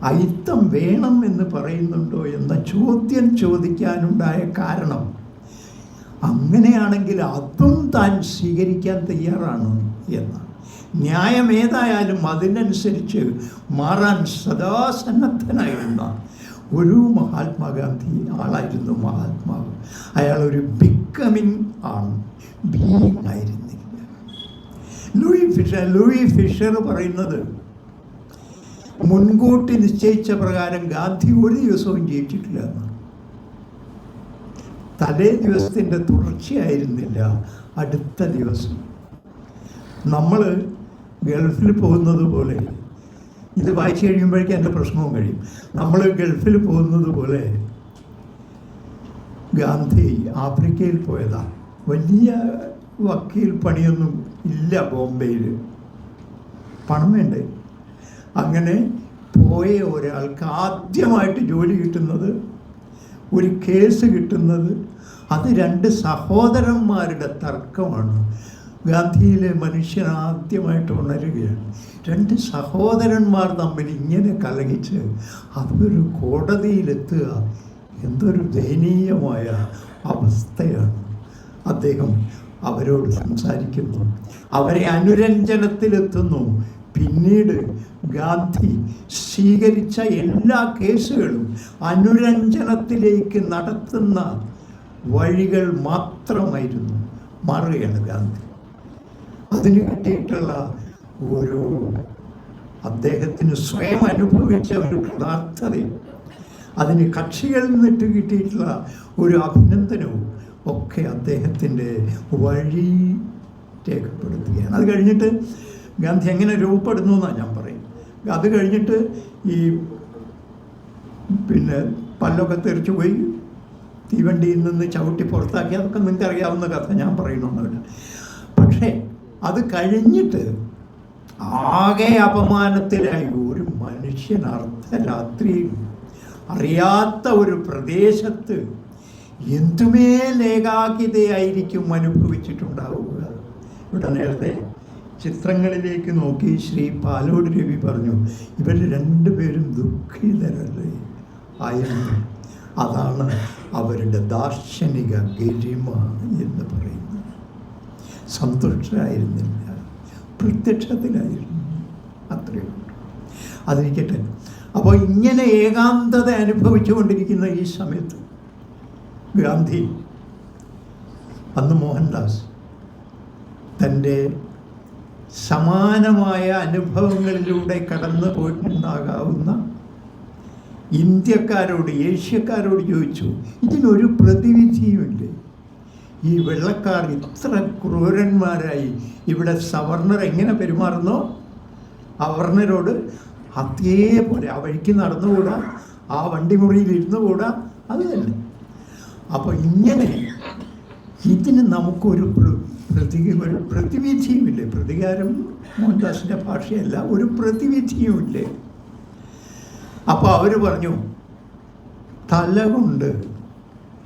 അയിത്തം വേണം എന്ന് പറയുന്നുണ്ടോ എന്ന ചോദ്യം ചോദിക്കാനുണ്ടായ കാരണം, അങ്ങനെയാണെങ്കിൽ അതും താൻ സ്വീകരിക്കാൻ തയ്യാറാണ് എന്നാണ്. ന്യായം ഏതായാലും അതിനനുസരിച്ച് മാറാൻ സദാ സന്നദ്ധനായിരുന്ന ഒരു മഹാത്മാഗാന്ധി ആളായിരുന്നു മഹാത്മാവ്. അയാളൊരു ബിക്കമിങ് ആണ്, ബീയിങ് ആയിരുന്നില്ല. ലൂയി ഫിഷർ പറയുന്നത്, മുൻകൂട്ടി നിശ്ചയിച്ച പ്രകാരം ഗാന്ധി ഒരു ദിവസവും ജീവിച്ചിട്ടില്ല എന്നാണ്. തലേ ദിവസത്തിൻ്റെ തുടർച്ചയായിരുന്നില്ല അടുത്ത ദിവസം. നമ്മൾ ഗൾഫിൽ പോകുന്നത് പോലെ, ഇത് വായിച്ചു കഴിയുമ്പോഴേക്കും എൻ്റെ പ്രശ്നവും കഴിയും. നമ്മൾ ഗൾഫിൽ പോകുന്നത് പോലെ ഗാന്ധി ആഫ്രിക്കയിൽ പോയതാണ്. വലിയ വക്കീൽ പണിയൊന്നും ഇല്ല ബോംബെയിൽ, പണം വേണ്ടേ. അങ്ങനെ പോയ ഒരാൾക്ക് ആദ്യമായിട്ട് ജോലി കിട്ടുന്നത്, ഒരു കേസ് കിട്ടുന്നത്, അത് രണ്ട് സഹോദരന്മാരുടെ തർക്കമാണ്. ഗാന്ധിയിലെ മനുഷ്യൻ ആദ്യമായിട്ട് ഉണരുകയാണ്. രണ്ട് സഹോദരന്മാർ തമ്മിൽ ഇങ്ങനെ കലഹിച്ച് അതൊരു കോടതിയിലെത്തുക എന്തൊരു ദയനീയമായ അവസ്ഥയാണ്. അദ്ദേഹം അവരോട് സംസാരിക്കുന്നു, അവരെ അനുരഞ്ജനത്തിലെത്തുന്നു. പിന്നീട് ഗാന്ധി സ്വീകരിച്ച എല്ലാ കേസുകളും അനുരഞ്ജനത്തിലേക്ക് നടത്തുന്ന വഴികൾ മാത്രമായിരുന്നു. മാറുകയാണ് ഗാന്ധി. അതിന് കിട്ടിയിട്ടുള്ള ഒരു, അദ്ദേഹത്തിന് സ്വയം അനുഭവിച്ച ഒരു കൃതാർത്ഥതയും അതിന് കക്ഷികളിൽ നിന്നിട്ട് കിട്ടിയിട്ടുള്ള ഒരു അഭിനന്ദനവും ഒക്കെ അദ്ദേഹത്തിൻ്റെ വഴി രേഖപ്പെടുത്തുകയാണ്. അത് കഴിഞ്ഞിട്ട് ഗാന്ധി എങ്ങനെ രൂപപ്പെടുന്നു എന്നാണ് ഞാൻ പറയും. അത് കഴിഞ്ഞിട്ട് ഈ പല്ലൊക്കെ തെറിച്ചു പോയി, തീവണ്ടിയിൽ നിന്ന് ചവിട്ടി പുറത്താക്കി, അതൊക്കെ നിങ്ങൾക്ക് അറിയാവുന്ന കഥ, ഞാൻ പറയണമെന്നില്ല. പക്ഷേ അത് കഴിഞ്ഞിട്ട് ആകെ അപമാനത്തിലായി ഒരു മനുഷ്യൻ അർദ്ധരാത്രിയിൽ അറിയാത്ത ഒരു പ്രദേശത്ത് എന്തുമേൽ ഏകാഗ്രതയായിരിക്കും അനുഭവിച്ചിട്ടുണ്ടാവുക. ഇവിടെ നേരത്തെ ചിത്രങ്ങളിലേക്ക് നോക്കി ശ്രീ പാലോട് രവി പറഞ്ഞു, ഇവർ രണ്ടുപേരും ദുഃഖിതരല്ലേ ആയിരുന്നു. അതാണ് അവരുടെ ദാർശനിക ഗരിമ എന്ന് പറയുന്നത്. സന്തുഷ്ടരായിരുന്നില്ല, പ്രത്യക്ഷത്തിലായിരുന്നു, അത്രയും. അതിരിക്കട്ടെ. അപ്പോൾ ഇങ്ങനെ ഏകാന്തത അനുഭവിച്ചു കൊണ്ടിരിക്കുന്ന ഈ സമയത്ത് ഗാന്ധി, അന്ന് മോഹൻദാസ് തൻ്റെ സമാനമായ അനുഭവങ്ങളിലൂടെ കടന്നു പോയിട്ടുണ്ടാകാവുന്ന ഇന്ത്യക്കാരോട്, ഏഷ്യക്കാരോട് ചോദിച്ചു, ഇതിനൊരു പ്രതിവിധിയുമില്ലേ? ഈ വെള്ളക്കാർ ഇത്ര ക്രൂരന്മാരായി ഇവിടെ സവർണർ എങ്ങനെ പെരുമാറുന്നോ അവർണരോട് അതേപോലെ ആ വഴിക്ക് നടന്നുകൂടാ, ആ വണ്ടിമുറിയിൽ ഇരുന്നുകൂടാ, അത് തന്നെ. അപ്പോൾ ഇങ്ങനെ ഇതിന് നമുക്കൊരു പ്രതിവിധിയുമില്ലേ? പ്രതികാരം മോഹൻദാസിൻ്റെ ഭാഷയല്ല, ഒരു പ്രതിവിധിയുമില്ലേ? അപ്പോൾ അവർ പറഞ്ഞു, തല കൊണ്ട്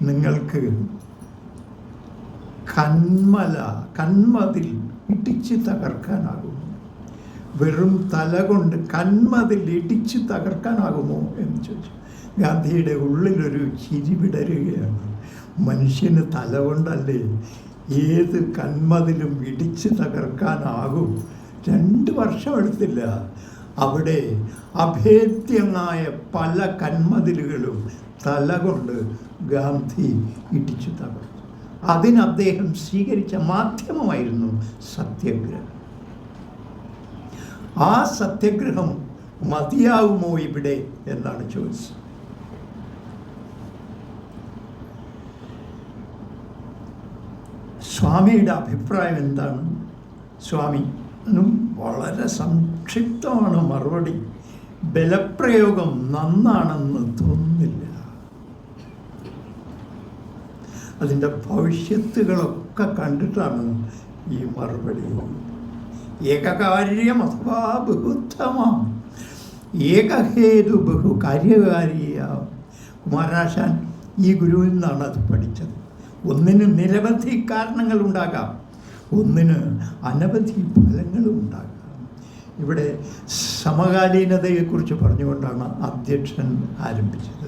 നിങ്ങൾക്ക് കന്മതിൽ ഇടിച്ച് തകർക്കാനാകുമോ? വെറും തല കൊണ്ട് കന്മതിൽ ഇടിച്ച് തകർക്കാനാകുമോ എന്ന് ചോദിച്ചു. ഗാന്ധിയുടെ ഉള്ളിലൊരു ചിരി വിടരുകയാണ്. മനുഷ്യന് തല കൊണ്ടല്ലേ ഏത് കന്മതിലും ഇടിച്ച് തകർക്കാനാകും? 2 വർഷം എടുത്തില്ല. അവിടെ അഭേദ്യമായ പല കന്മതിലുകളും തല കൊണ്ട് ഗാന്ധി ഇടിച്ചു തകർത്തു. അതിന് അദ്ദേഹം സ്വീകരിച്ച മാധ്യമമായിരുന്നു സത്യാഗ്രഹം. ആ സത്യാഗ്രഹം മതിയാവുമോ ഇവിടെ എന്നാണ് ചോദിച്ചത്. സ്വാമിയുടെ അഭിപ്രായം എന്താണ്? സ്വാമിനും വളരെ സംക്ഷിപ്തമാണ് മറുപടി. ബലപ്രയോഗം നന്നാണെന്ന് തോന്നുന്നില്ല. അതിൻ്റെ ഭവിഷ്യത്തുകളൊക്കെ കണ്ടിട്ടാണ് ഈ മറുപടി. ഏകകാര്യം അഥവാ ബഹുത്തമം, ഏകഹേതു ബഹു കാര്യകാരിയാം. കുമാരനാശാൻ ഈ ഗുരുവിൽ നിന്നാണ് അത് പഠിച്ചത്. ഒന്നിന് നിരവധി കാരണങ്ങൾ ഉണ്ടാകാം, ഒന്നിന് അനവധി ഫലങ്ങളും ഉണ്ടാകാം. ഇവിടെ സമകാലീനതയെക്കുറിച്ച് പറഞ്ഞുകൊണ്ടാണ് അധ്യക്ഷൻ ആരംഭിച്ചത്.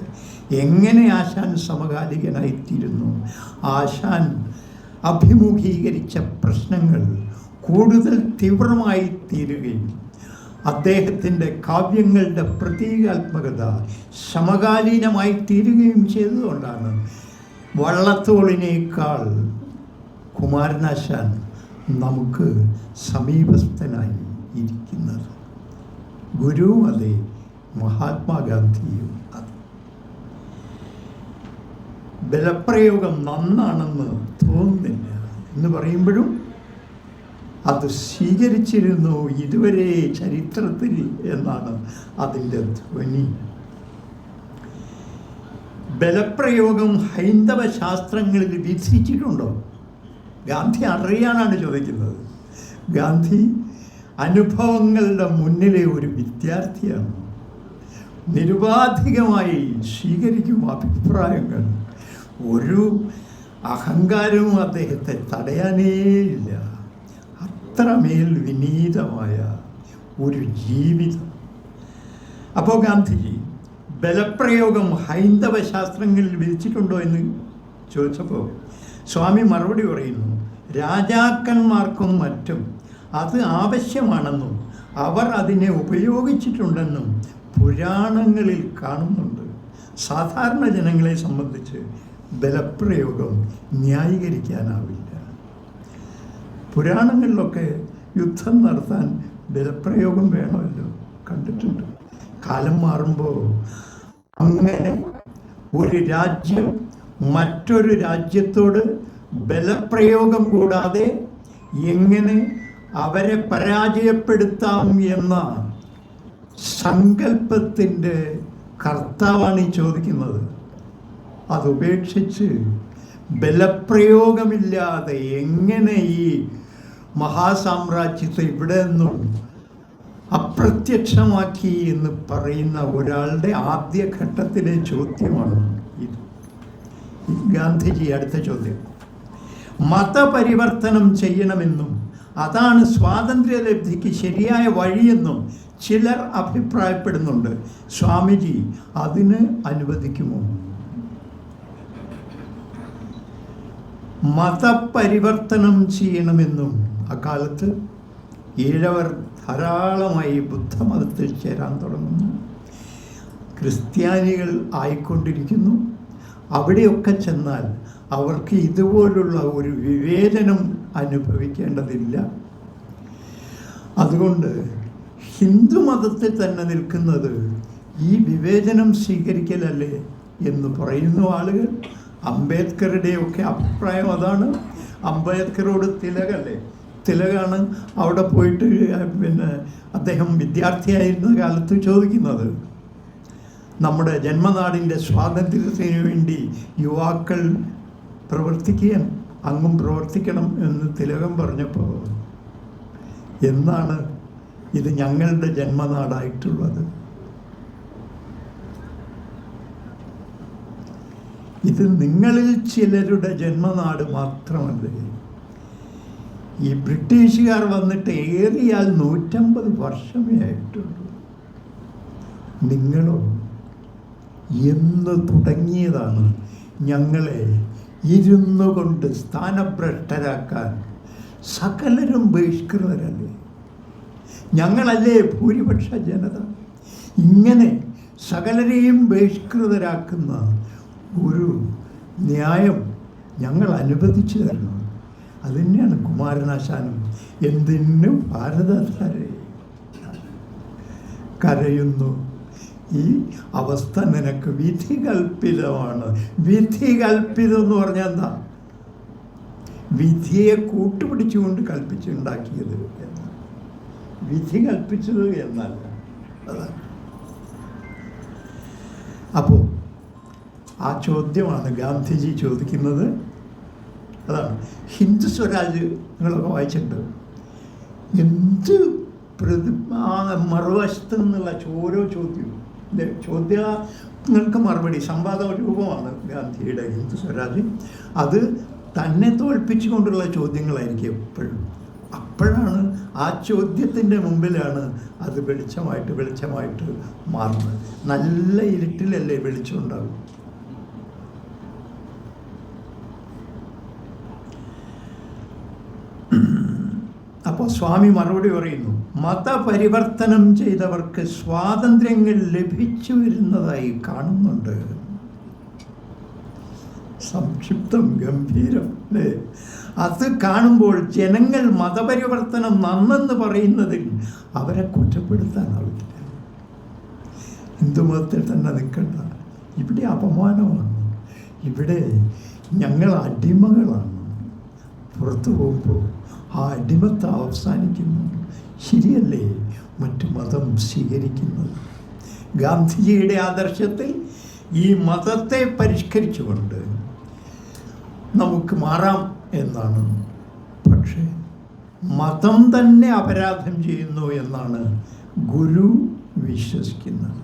എങ്ങനെ ആശാൻ സമകാലികനായിത്തീരുന്നു? ആശാൻ അഭിമുഖീകരിച്ച പ്രശ്നങ്ങൾ കൂടുതൽ തീവ്രമായി തീരുകയും അദ്ദേഹത്തിൻ്റെ കാവ്യങ്ങളുടെ പ്രതീകാത്മകത സമകാലീനമായി തീരുകയും ചെയ്തതുകൊണ്ടാണ് വള്ളത്തോളിനേക്കാൾ കുമാരനാശാൻ നമുക്ക് സമീപസ്ഥനായി ഇരിക്കുന്നത്. ഗുരുവും അതെ, മഹാത്മാഗാന്ധിയും അതെ. ബലപ്രയോഗം നന്നാണെന്ന് തോന്നുന്നില്ല എന്ന് പറയുമ്പോഴും അത് സ്വീകരിച്ചിരുന്നു ഇതുവരെ ചരിത്രത്തിൽ എന്നാണ് അതിൻ്റെ ധ്വനി. ബലപ്രയോഗം ഹൈന്ദവ ശാസ്ത്രങ്ങളിൽ വിധിച്ചിട്ടുണ്ടോ? ഗാന്ധി അറിയാനാണ് ചോദിക്കുന്നത്. ഗാന്ധി അനുഭവങ്ങളുടെ മുന്നിലെ ഒരു വിദ്യാർത്ഥിയാണ്. നിരുപാധികമായി സ്വീകരിക്കും അഭിപ്രായങ്ങൾ. ഒരു അഹങ്കാരവും അദ്ദേഹത്തെ തടയാനേയില്ല. അത്രമേൽ വിനീതമായ ഒരു ജീവിതം. അപ്പോൾ ഗാന്ധിജി ബലപ്രയോഗം ഹൈന്ദവ ശാസ്ത്രങ്ങളിൽ വിധിച്ചിട്ടുണ്ടോ എന്ന് ചോദിച്ചപ്പോൾ സ്വാമി മറുപടി പറയുന്നു, രാജാക്കന്മാർക്കും മറ്റും അത് ആവശ്യമാണെന്നും അവർ അതിനെ ഉപയോഗിച്ചിട്ടുണ്ടെന്നും പുരാണങ്ങളിൽ കാണുന്നുണ്ട്. സാധാരണ ജനങ്ങളെ സംബന്ധിച്ച് ബലപ്രയോഗം ന്യായീകരിക്കാനാവില്ല. പുരാണങ്ങളിലൊക്കെ യുദ്ധം നടത്താൻ ബലപ്രയോഗം വേണമല്ലോ, കണ്ടിട്ടുണ്ട്. കാലം മാറുമ്പോൾ അങ്ങനെ ഒരു രാജ്യം മറ്റൊരു രാജ്യത്തോട് ബലപ്രയോഗം കൂടാതെ എങ്ങനെ അവരെ പരാജയപ്പെടുത്താം എന്ന സങ്കല്പത്തിൻ്റെ കർത്താവാണ് ഈ ചോദിക്കുന്നത്. അതുപേക്ഷിച്ച് ബലപ്രയോഗമില്ലാതെ എങ്ങനെ ഈ മഹാസാമ്രാജ്യത്തെ ഇവിടെ നിന്നും അപ്രത്യക്ഷമാക്കി എന്ന് പറയുന്ന ഒരാളുടെ ആദ്യഘട്ടത്തിലെ ചോദ്യമാണ് ഇത്. ഗാന്ധിജി അടുത്ത ചോദ്യം, മതപരിവർത്തനം ചെയ്യണമെന്നും അതാണ് സ്വാതന്ത്ര്യലബ്ധിക്ക് ശരിയായ വഴിയെന്നും ചിലർ അഭിപ്രായപ്പെടുന്നുണ്ട്. സ്വാമിജി അതിന് അനുവദിക്കുമോ? മതപരിവർത്തനം ചെയ്യണമെന്നും അക്കാലത്ത് ഈഴവർ ധാരാളമായി ബുദ്ധമതത്തിൽ ചേരാൻ തുടങ്ങുന്നു. ക്രിസ്ത്യാനികൾ ആയിക്കൊണ്ടിരിക്കുന്നു. അവിടെയൊക്കെ ചെന്നാൽ അവർക്ക് ഇതുപോലുള്ള ഒരു വിവേചനം അനുഭവിക്കേണ്ടതില്ല. അതുകൊണ്ട് ഹിന്ദുമതത്തിൽ തന്നെ നിൽക്കുന്നത് ഈ വിവേചനം സ്വീകരിക്കലല്ലേ എന്ന് പറയുന്ന ആളുകൾ. അംബേദ്കറുടെയൊക്കെ അഭിപ്രായം അതാണ്. അംബേദ്കറോട് തിലകല്ലേ, തിലകാണ് അവിടെ പോയിട്ട് അദ്ദേഹം വിദ്യാർത്ഥിയായിരുന്ന കാലത്ത് ചോദിക്കുന്നത്, നമ്മുടെ ജന്മനാടിൻ്റെ സ്വാതന്ത്ര്യത്തിന് വേണ്ടി യുവാക്കൾ അങ്ങും പ്രവർത്തിക്കണം എന്ന് തിലകം പറഞ്ഞപ്പോൾ, എന്നാണ് ഇത് ഞങ്ങളുടെ ജന്മനാടായിട്ടുള്ളത്? ഇത് നിങ്ങളിൽ ചിലരുടെ ജന്മനാട് മാത്രമല്ലേ? ഈ ബ്രിട്ടീഷുകാർ വന്നിട്ട് ഏറിയാൽ 150 വർഷമേ ആയിട്ടുള്ളൂ. നിങ്ങളോ എന്ന് തുടങ്ങിയതാണ് ഞങ്ങളെ ഇരുന്നു കൊണ്ട് സ്ഥാനഭ്രഷ്ടരാക്കാൻ? സകലരും ബഹിഷ്കൃതരല്ലേ? ഞങ്ങളല്ലേ ഭൂരിപക്ഷ ജനത? ഇങ്ങനെ സകലരെയും ബഹിഷ്കൃതരാക്കുന്ന ഒരു ന്യായം ഞങ്ങൾ അനുവദിച്ചു തരണം. അതുതന്നെയാണ് കുമാരനാശാനും എന്തിനു ഭാരതധാരെ കരയുന്നു. ഈ അവസ്ഥ നിനക്ക് വിധി കൽപ്പിതമാണ്. വിധി കൽപ്പിതം എന്ന് പറഞ്ഞാൽ എന്താ? വിധിയെ കൂട്ടുപിടിച്ചുകൊണ്ട് കൽപ്പിച്ചുണ്ടാക്കിയത് എന്നാണ്. വിധി കൽപ്പിച്ചത് എന്നല്ല. അതാണ്. അപ്പോൾ ആ ചോദ്യമാണ് ഗാന്ധിജി ചോദിക്കുന്നത്. അതാണ് ഹിന്ദു സ്വരാജ് നിങ്ങളൊക്കെ വായിച്ചിട്ടുണ്ട്. എന്ത് മറുവശത്ത് നിന്നുള്ള ഓരോ ചോദ്യവും ചോദ്യങ്ങൾക്ക് മറുപടി സംവാദ രൂപമാണ് ഗാന്ധിയുടെ ഹിന്ദു സ്വരാജ്. അത് തന്നെ തോൽപ്പിച്ചുകൊണ്ടുള്ള ചോദ്യങ്ങളായിരിക്കും എപ്പോഴും. അപ്പോഴാണ് ആ ചോദ്യത്തിൻ്റെ മുമ്പിലാണ് അത് വെളിച്ചമായിട്ട് മാറുന്നത്. നല്ല ഇരുട്ടിലല്ലേ വെളിച്ചം ഉണ്ടാകും. അപ്പോൾ സ്വാമി മറുപടി പറയുന്നു, മതപരിവർത്തനം ചെയ്തവർക്ക് സ്വാതന്ത്ര്യങ്ങൾ ലഭിച്ചു വരുന്നതായി കാണുന്നുണ്ട്. സംക്ഷിപ്തം, ഗംഭീരം അല്ലേ? അത് കാണുമ്പോൾ ജനങ്ങൾ മതപരിവർത്തനം നന്നെന്ന് പറയുന്നതിൽ അവരെ കുറ്റപ്പെടുത്താനാവില്ല. ഹിന്ദുമതത്തിൽ തന്നെ നിൽക്കണ്ട, ഇവിടെ അപമാനമാണ്, ഇവിടെ ഞങ്ങൾ അടിമകളാണ്. പുറത്തു പോകുമ്പോൾ ആ അടിമത്തം അവസാനിക്കുന്നു. ശരിയല്ലേ മറ്റു മതം സ്വീകരിക്കുന്നത്? ഗാന്ധിജിയുടെ ആദർശത്തിൽ ഈ മതത്തെ പരിഷ്കരിച്ചുകൊണ്ട് നമുക്ക് മാറാം എന്നാണ്. പക്ഷേ മതം തന്നെ അപരാധം ചെയ്യുന്നു എന്നാണ് ഗുരു വിശ്വസിക്കുന്നത്.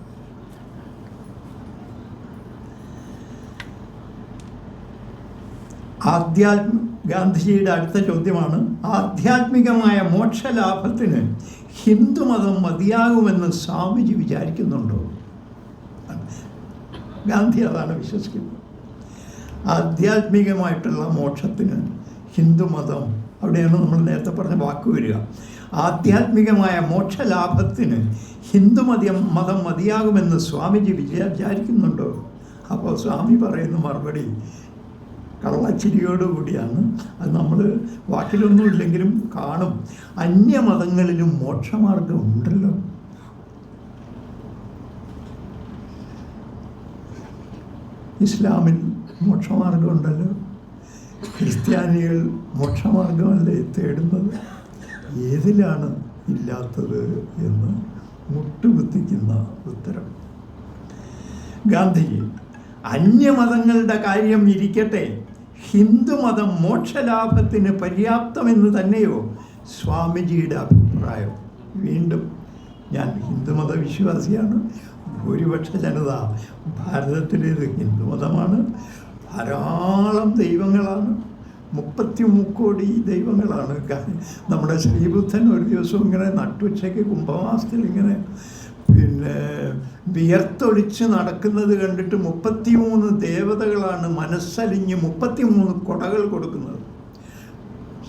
ഗാന്ധിജിയുടെ അടുത്ത ചോദ്യമാണ്, ആധ്യാത്മികമായ മോക്ഷലാഭത്തിന് ഹിന്ദുമതം മതിയാകുമെന്ന് സ്വാമിജി വിചാരിക്കുന്നുണ്ടോ? ഗാന്ധി അതാണ് വിശ്വസിക്കുന്നത്. ആധ്യാത്മികമായിട്ടുള്ള മോക്ഷത്തിന് ഹിന്ദുമതം, അവിടെയാണ് നമ്മൾ നേരത്തെ പറഞ്ഞ വാക്ക് വരിക. ആധ്യാത്മികമായ മോക്ഷലാഭത്തിന് മതം മതിയാകുമെന്ന് സ്വാമിജി വിചാരിക്കുന്നുണ്ടോ? അപ്പോൾ സ്വാമി പറയുന്ന മറുപടി കള്ളച്ചിരിയോടുകൂടിയാണ്. അത് നമ്മൾ വാക്കിലൊന്നും ഇല്ലെങ്കിലും കാണും. അന്യമതങ്ങളിലും മോക്ഷമാർഗം ഉണ്ടല്ലോ. ഇസ്ലാമിൽ മോക്ഷമാർഗമുണ്ടല്ലോ, ക്രിസ്ത്യാനികൾ മോക്ഷമാർഗമല്ലേ തേടുന്നത്? ഏതിലാണ് ഇല്ലാത്തത് എന്ന് മുട്ടുകുത്തിക്കുന്ന ഉത്തരം. ഗാന്ധിജി അന്യമതങ്ങളുടെ കാര്യം ഇരിക്കട്ടെ, ഹിന്ദുമതം മോക്ഷലാഭത്തിന് പര്യാപ്തമെന്ന് തന്നെയോ സ്വാമിജിയുടെ അഭിപ്രായം? വീണ്ടും ഞാൻ ഹിന്ദുമത വിശ്വാസിയാണ്. ഭൂരിപക്ഷ ജനത ഭാരതത്തിലേത് ഹിന്ദുമതമാണ്. ധാരാളം ദൈവങ്ങളാണ്, 33 കോടി ദൈവങ്ങളാണ്. നമ്മുടെ ശ്രീബുദ്ധൻ ഒരു ദിവസം ഇങ്ങനെ നട്ടുച്ചയ്ക്ക് കുംഭമാസത്തിൽ ഇങ്ങനെ വിയർത്തൊളിച്ച് നടക്കുന്നത് കണ്ടിട്ട് 33 ദേവതകളാണ് മനസ്സലിഞ്ഞ് 33 കൊടകൾ കൊടുക്കുന്നത്.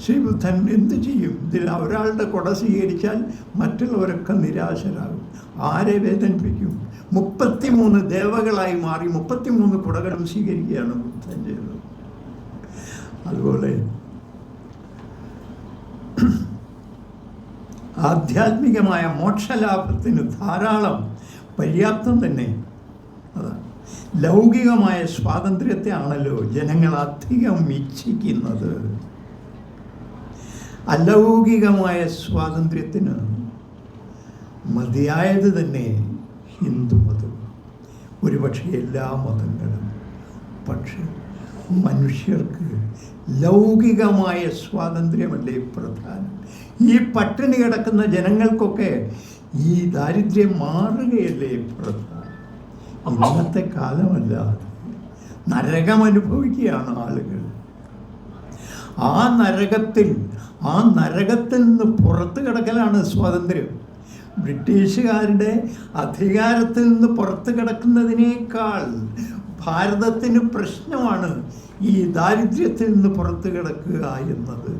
ശ്രീബുദ്ധൻ എന്തു ചെയ്യും? ഇതിൽ ഒരാളുടെ കൊട സ്വീകരിച്ചാൽ മറ്റുള്ളവരൊക്കെ നിരാശരാകും. ആരെ വേദനിപ്പിക്കും? 33 ദേവകളായി മാറി 33 കുടകളും സ്വീകരിക്കുകയാണ് ബുദ്ധൻ ചെയ്തത്. അതുപോലെ ആധ്യാത്മികമായ മോക്ഷലാഭത്തിന് ധാരാളം പര്യാപ്തം തന്നെ. അതാണ് ലൗകികമായ സ്വാതന്ത്ര്യത്തെ ആണല്ലോ ജനങ്ങൾ അധികം ഇച്ഛിക്കുന്നത്. അലൗകികമായ സ്വാതന്ത്ര്യത്തിന് മതിയായത് തന്നെ ഹിന്ദുമതം, ഒരുപക്ഷെ എല്ലാ മതങ്ങളും. പക്ഷെ മനുഷ്യർക്ക് ലൗകികമായ സ്വാതന്ത്ര്യമല്ലേ പ്രധാനം? ഈ പട്ടിണി കിടക്കുന്ന ജനങ്ങൾക്കൊക്കെ ഈ ദാരിദ്ര്യം മാറുകയല്ലേ പ്രധാനം? ഇന്നത്തെ കാലമല്ല, നരകം അനുഭവിക്കുകയാണ് ആളുകൾ. ആ നരകത്തിൽ നിന്ന് പുറത്ത് കിടക്കലാണ് സ്വാതന്ത്ര്യം. ബ്രിട്ടീഷുകാരുടെ അധികാരത്തിൽ നിന്ന് പുറത്ത് കിടക്കുന്നതിനേക്കാൾ ഭാരതത്തിന് പ്രശ്നമാണ് ഈ ദാരിദ്ര്യത്തിൽ നിന്ന് പുറത്ത് കിടക്കുക എന്നത്.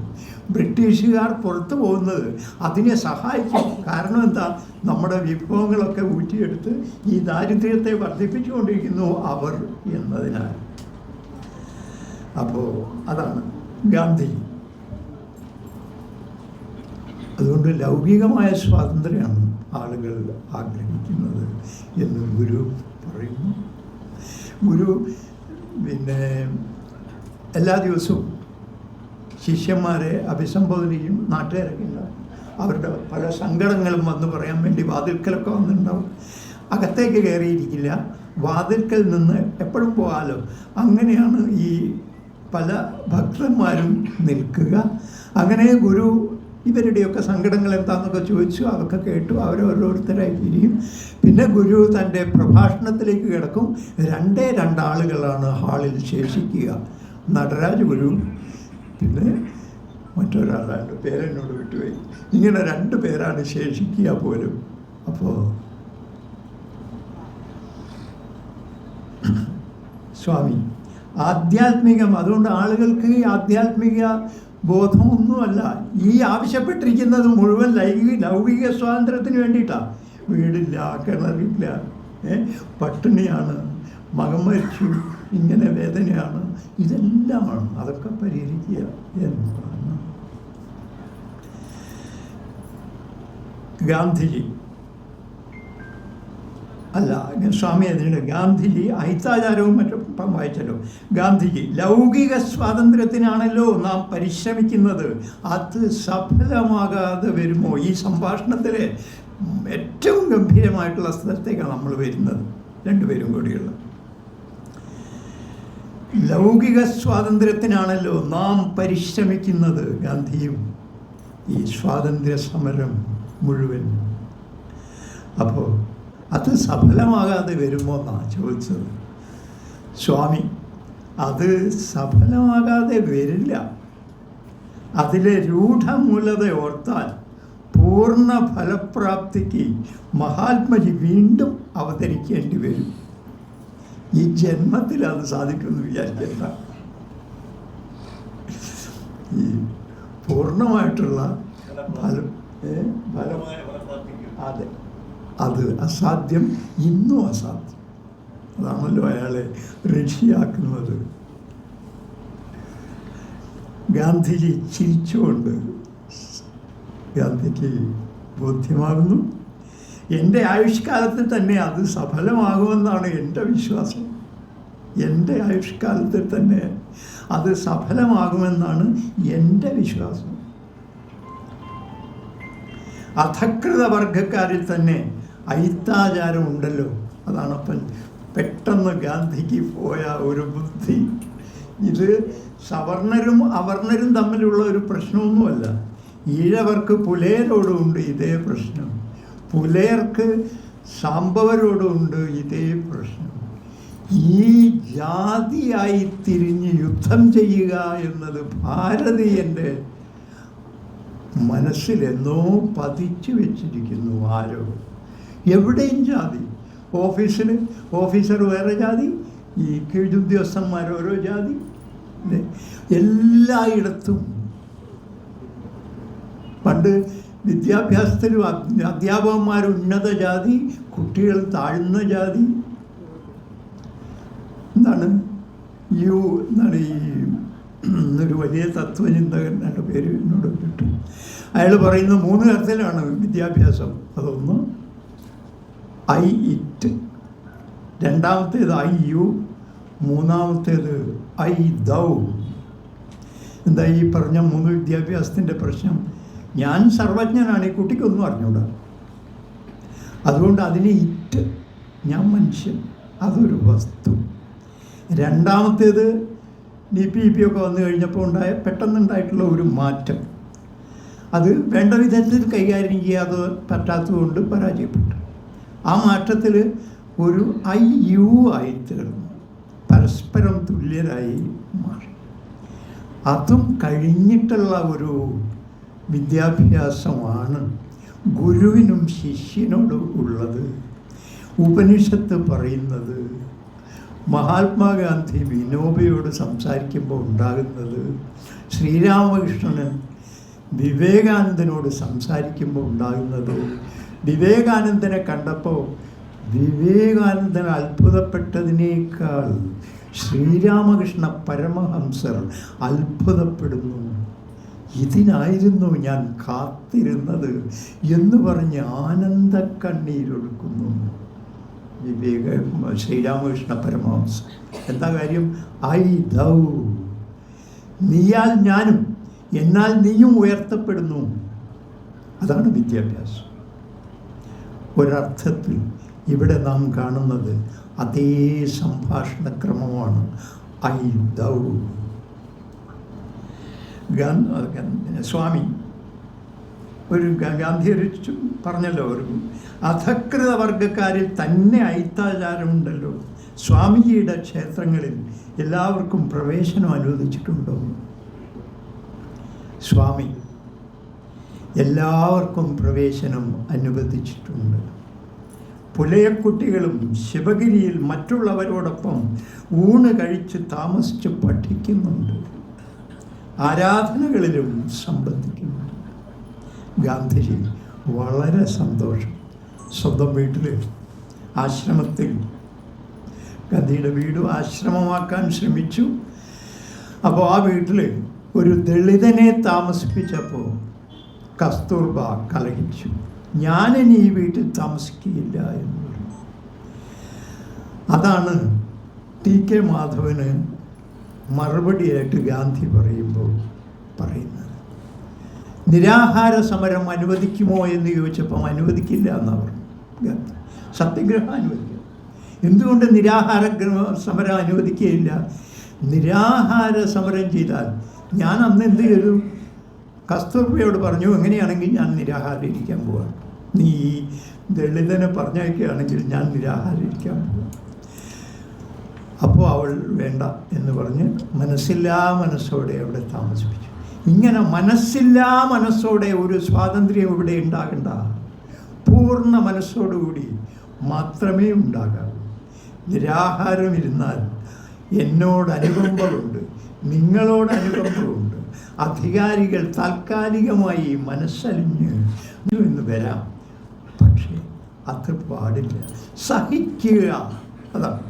ബ്രിട്ടീഷുകാർ പുറത്തു പോകുന്നത് അതിനെ സഹായിക്കും. കാരണം എന്താ? നമ്മുടെ വിഭവങ്ങളൊക്കെ ഊറ്റിയെടുത്ത് ഈ ദാരിദ്ര്യത്തെ വർദ്ധിപ്പിച്ചുകൊണ്ടിരിക്കുന്നു അവർ എന്നതിനാൽ. അപ്പോൾ അതാണ് ഗാന്ധി. അതുകൊണ്ട് ലൗകികമായ സ്വാതന്ത്ര്യമാണ് ആളുകൾ ആഗ്രഹിക്കുന്നത് എന്ന് ഗുരു പറയുന്നു. ഗുരു എല്ലാ ദിവസവും ശിഷ്യന്മാരെ അഭിസംബോധന ചെയ്യും. നാട്ടുകാരൊക്കെയില്ല, അവരുടെ പല സങ്കടങ്ങളും വന്ന് പറയാൻ വേണ്ടി വാതിൽക്കലൊക്കെ വന്നിട്ടുണ്ടാവും. അകത്തേക്ക് കയറിയിരിക്കില്ല, വാതിൽക്കൽ നിന്ന് എപ്പോഴും പോകാമല്ലോ. അങ്ങനെയാണ് ഈ പല ഭക്തന്മാരും നിൽക്കുക. അങ്ങനെ ഗുരു ഇവരുടെയൊക്കെ സങ്കടങ്ങൾ എന്താണെന്നൊക്കെ ചോദിച്ചു, അതൊക്കെ കേട്ടു. അവരോരോരുത്തരായി പിരിയും. പിന്നെ ഗുരു തൻ്റെ പ്രഭാഷണത്തിലേക്ക് കിടക്കും. 2 ആളുകളാണ് ഹാളിൽ ശേഷിക്കുക. നടരാജ് ഗുരു, പിന്നെ മറ്റൊരാളാണ്, പേരെന്നോട് വിട്ടുപോയി. ഇങ്ങനെ 2 പേരാണ് ശേഷിക്കുക പോലും. അപ്പോൾ സ്വാമി ആധ്യാത്മികം, അതുകൊണ്ട് ആളുകൾക്ക് ഈ ആധ്യാത്മിക ബോധമൊന്നുമല്ല. ഈ ആവശ്യപ്പെട്ടിരിക്കുന്നത് മുഴുവൻ ലൗകിക സ്വാതന്ത്ര്യത്തിന് വേണ്ടിയിട്ടാണ്. വീടില്ല, കിണറില്ല, പട്ടിണിയാണ്, മകൻ മരിച്ചു, ഇങ്ങനെ വേദനയാണ്, ഇതെല്ലാമാണ്. അതൊക്കെ പരിഹരിക്കുക എന്നാണ്. ഗാന്ധിജി അല്ല, സ്വാമി അതിനുണ്ട്. ഗാന്ധിജി അഹിംസാചാരവും മറ്റും വായിച്ചല്ലോ. ഗാന്ധിജി ലൗകിക സ്വാതന്ത്ര്യത്തിനാണല്ലോ നാം പരിശ്രമിക്കുന്നത്, അത് സഫലമാകാതെ വരുമോ? ഈ സംഭാഷണത്തിലെ ഏറ്റവും ഗംഭീരമായിട്ടുള്ള സ്ഥലത്തേക്കാണ് നമ്മൾ വരുന്നത്, രണ്ടുപേരും കൂടിയുള്ള. ലൗകിക സ്വാതന്ത്ര്യത്തിനാണല്ലോ നാം പരിശ്രമിക്കുന്നത്, ഗാന്ധിയും ഈ സ്വാതന്ത്ര്യ സമരം മുഴുവൻ. അപ്പോൾ അത് സഫലമാകാതെ വരുമോ എന്നാണ് ചോദിച്ചത് സ്വാമി. അത് സഫലമാകാതെ വരില്ല. അതിലെ രൂഢമൂലത ഓർത്താൽ പൂർണ്ണ ഫലപ്രാപ്തിക്ക് മഹാത്മജി വീണ്ടും അവതരിക്കേണ്ടി വരും. ഈ ജന്മത്തിൽ അത് സാധിക്കുമെന്ന് വിചാരിക്കണ്ട. ഈ പൂർണ്ണമായിട്ടുള്ള ഫലം അതെ, അത് അസാധ്യം, ഇന്നും അസാധ്യം. അതാണല്ലോ അയാളെ ഋഷിയാക്കുന്നത്. ഗാന്ധിജി ചിരിച്ചുകൊണ്ട് ഗാന്ധിക്ക് ബോധ്യമാകുന്നു, എൻ്റെ ആയുഷ്കാലത്തിൽ തന്നെ അത് സഫലമാകുമെന്നാണ് എൻ്റെ വിശ്വാസം. എൻ്റെ ആയുഷ്കാലത്തിൽ തന്നെ അത് സഫലമാകുമെന്നാണ് എൻ്റെ വിശ്വാസം. അധകൃത വർഗക്കാരിൽ തന്നെ അയിത്താചാരം ഉണ്ടല്ലോ. അതാണപ്പം പെട്ടെന്ന് ഗാന്ധിക്ക് പോയ ഒരു ബുദ്ധി. ഇത് സവർണരും അവർണരും തമ്മിലുള്ള ഒരു പ്രശ്നമൊന്നുമല്ല. ഈഴവർക്ക് പുലയരോടുമുണ്ട് ഇതേ പ്രശ്നം, പുലയർക്ക് സാമ്പവരോടുമുണ്ട് ഇതേ പ്രശ്നം. ഈ ജാതിയായി തിരിഞ്ഞ് യുദ്ധം ചെയ്യുക എന്നത് ഭാരതീയൻ്റെ മനസ്സിലെന്നോ പതിച്ചു വെച്ചിരിക്കുന്നു. ആരോ എവിടെയും ജാതി. ഓഫീസർ വേറെ ജാതി, ഈ കീഴുദ്യോഗസ്ഥന്മാർ ഓരോ ജാതി, എല്ലായിടത്തും. പണ്ട് വിദ്യാഭ്യാസത്തിലും അധ്യാപകന്മാർ ഉന്നത ജാതി, കുട്ടികൾ താഴ്ന്ന ജാതി. എന്താണ് ഈ ഒരു വലിയ തത്വചിന്തകൻ്റെ പേര് എന്നോട് കിട്ടും. അയാൾ പറയുന്ന 3 തരത്തിലാണ് വിദ്യാഭ്യാസം. അതൊന്ന് ഐ ഇറ്റ്, രണ്ടാമത്തേത് ഐ യു, മൂന്നാമത്തേത് ഐ ദൗ. എന്താ ഈ പറഞ്ഞ 3 വിദ്യാഭ്യാസത്തിൻ്റെ പ്രശ്നം? ഞാൻ സർവജ്ഞനാണ്, ഈ കുട്ടിക്കൊന്നും അറിഞ്ഞൂടാ. അതുകൊണ്ട് അതിന് ഇറ്റ്, ഞാൻ മനുഷ്യൻ, അതൊരു വസ്തു. രണ്ടാമത്തേത് DPEP ഒക്കെ വന്നു കഴിഞ്ഞപ്പോൾ പെട്ടെന്നുണ്ടായിട്ടുള്ള ഒരു മാറ്റം, അത് വേണ്ട വിധത്തിൽ കൈകാര്യം ചെയ്യാതെ പറ്റാത്തതുകൊണ്ട് പരാജയപ്പെട്ടു. ആ മാറ്റത്തിൽ ഒരു ഐ യു ആയി തീർന്നു, പരസ്പരം തുല്യരായി മാറി. അതും കഴിഞ്ഞിട്ടുള്ള ഒരു വിദ്യാഭ്യാസമാണ് ഗുരുവിനും ശിഷ്യനോടും ഉള്ളത്. ഉപനിഷത്ത് പറയുന്നത്, മഹാത്മാഗാന്ധി വിനോബയോട് സംസാരിക്കുമ്പോൾ ഉണ്ടാകുന്നത്, ശ്രീരാമകൃഷ്ണന് വിവേകാനന്ദനോട് സംസാരിക്കുമ്പോൾ ഉണ്ടാകുന്നത്, വിവേകാനന്ദനെ കണ്ടപ്പോൾ വിവേകാനന്ദൻ അത്ഭുതപ്പെട്ടതിനേക്കാൾ ശ്രീരാമകൃഷ്ണ പരമഹംസർ അത്ഭുതപ്പെടുന്നു. ഇതിനായിരുന്നു ഞാൻ കാത്തിരുന്നത് എന്ന് പറഞ്ഞ് ആനന്ദ കണ്ണീരൊഴുക്കുന്നു ശ്രീരാമകൃഷ്ണ പരമഹംസർ. എന്താ കാര്യം? ഐ ദൗ, നീയാൽ ഞാനും, എന്നാൽ നീയും ഉയർത്തപ്പെടുന്നു. അതാണ് വിദ്യാഭ്യാസം. ഒരർത്ഥത്തിൽ ഇവിടെ നാം കാണുന്നത് അതേ സംഭാഷണക്രമമാണ്. I thou. സ്വാമി ഒരു ഗാന്ധി പറഞ്ഞല്ലോ, ഒരു അധകൃത വർഗക്കാരിൽ തന്നെ അയിത്താചാരമുണ്ടല്ലോ. സ്വാമിജിയുടെ ക്ഷേത്രങ്ങളിൽ എല്ലാവർക്കും പ്രവേശനം അനുവദിച്ചിട്ടുണ്ടോ? സ്വാമി എല്ലാവർക്കും പ്രവേശനം അനുവദിച്ചിട്ടുണ്ട്. പുലയക്കുട്ടികളും ശിവഗിരിയിൽ മറ്റുള്ളവരോടൊപ്പം ഊണ് കഴിച്ച് താമസിച്ച് പഠിക്കുന്നുണ്ട്. ആരാധനകളിലും സംബന്ധിക്കുന്നു. ഗാന്ധിജി വളരെ സന്തോഷം. സ്വന്തം വീട്ടിൽ, ആശ്രമത്തിൽ, ഗാന്ധിയുടെ വീട് ആശ്രമമാക്കാൻ ശ്രമിച്ചു. അപ്പോൾ ആ വീട്ടിൽ ഒരു ദളിതനെ താമസിപ്പിച്ചപ്പോൾ കസ്തൂർബ കലഹിച്ചു. ഞാനിനി ഈ വീട്ടിൽ താമസിക്കുകയില്ല എന്ന് പറഞ്ഞു. അതാണ് TK മാധവന് മറുപടിയായിട്ട് ഗാന്ധി പറയുന്നത്. നിരാഹാര സമരം അനുവദിക്കുമോ എന്ന് ചോദിച്ചപ്പം അനുവദിക്കില്ല എന്നാണ് പറഞ്ഞു ഗാന്ധി. സത്യഗ്രഹം അനുവദിക്കും. എന്തുകൊണ്ട് നിരാഹാര സമരം അനുവദിക്കുകയില്ല? നിരാഹാര സമരം ചെയ്താൽ ഞാൻ അന്ന് എന്ത് ചെയ്തു? കസ്തൂർബയോട് പറഞ്ഞു, എങ്ങനെയാണെങ്കിൽ ഞാൻ നിരാഹാരം ഇരിക്കാൻ പോവാണ്. നീ ഈ ദളിതനെ പറഞ്ഞയക്കുകയാണെങ്കിൽ ഞാൻ നിരാഹാരം ഇരിക്കാൻ പോവാം. അപ്പോൾ അവൾ വേണ്ട എന്ന് പറഞ്ഞ് മനസ്സില്ലാ മനസ്സോടെ അവിടെ താമസിപ്പിച്ചു. ഇങ്ങനെ മനസ്സില്ലാ മനസ്സോടെ ഒരു സ്വാതന്ത്ര്യം ഇവിടെ ഉണ്ടാകണ്ട. പൂർണ്ണ മനസ്സോടുകൂടി മാത്രമേ ഉണ്ടാകാവൂ. നിരാഹാരം ഇരുന്നാൽ എന്നോട് അനുകമ്പമുണ്ട്, നിങ്ങളോട് അനുകമ്പമുണ്ട്. അധികാരികൾ താൽക്കാലികമായി മനസ്സലിഞ്ഞ് എന്ന് വരാം. പക്ഷേ അത് പാടില്ല. സഹിക്കുക. അതാണ്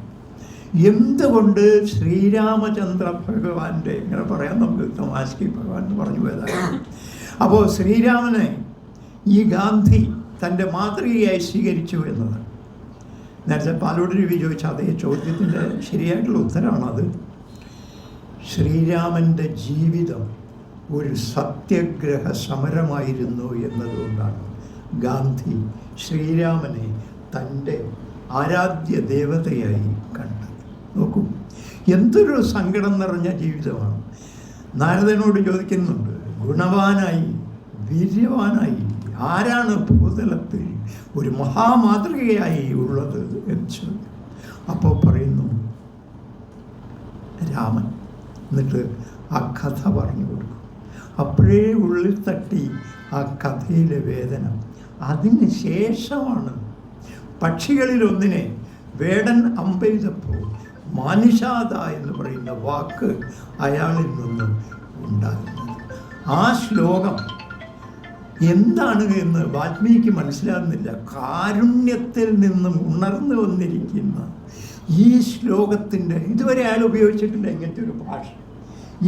എന്തുകൊണ്ട് ശ്രീരാമചന്ദ്ര ഭഗവാന്റെ, ഇങ്ങനെ പറയാൻ നമുക്ക് തമാശക്ക് ഭഗവാൻ എന്ന് പറഞ്ഞു പോയതാണ്. അപ്പോൾ ശ്രീരാമനെ ഈ ഗാന്ധി തൻ്റെ മാതൃകയായി സ്വീകരിച്ചു എന്നതാണ്. നേരത്തെ പാലോട് രവി ചോദിച്ച അതേ ചോദ്യത്തിൻ്റെ ശരിയായിട്ടുള്ള ഉത്തരമാണത്. ശ്രീരാമൻ്റെ ജീവിതം ഒരു സത്യഗ്രഹ സമരമായിരുന്നു എന്നതുകൊണ്ടാണ് ഗാന്ധി ശ്രീരാമനെ തൻ്റെ ആരാധ്യ ദേവതയായി കണ്ടത്. നോക്കൂ, എന്തൊരു സങ്കടം നിറഞ്ഞ ജീവിതമാണ്. നാരദനോട് ചോദിക്കുന്നുണ്ട്, ഗുണവാനായി വീര്യവാനായി ആരാണ് ഭൂതലത്തിൽ ഒരു മഹാമാതൃകയായി ഉള്ളത് എന്ന് ചോദിക്കും. അപ്പോൾ പറയുന്നു രാമൻ. എന്നിട്ട് ആ കഥ പറഞ്ഞു കൊടുക്കും. അപ്പോഴേ ഉള്ളിൽ തട്ടി ആ കഥയിലെ വേദന. അതിന് ശേഷമാണ് പക്ഷികളിലൊന്നിനെ വേടൻ അമ്പെയ്തപ്പോൾ മാനിഷാദ എന്ന് പറയുന്ന വാക്ക് അയാളിൽ നിന്ന് ഉണ്ടാകുന്നത്. ആ ശ്ലോകം എന്താണ് എന്ന് വാൽമീകി മനസ്സിലാകുന്നില്ല. കാരുണ്യത്തിൽ നിന്നും ഉണർന്നു വന്നിരിക്കുന്ന ഈ ശ്ലോകത്തിൻ്റെ, ഇതുവരെ അയാൾ ഉപയോഗിച്ചിട്ടില്ല ഇങ്ങനത്തെ ഒരു ഭാഷ.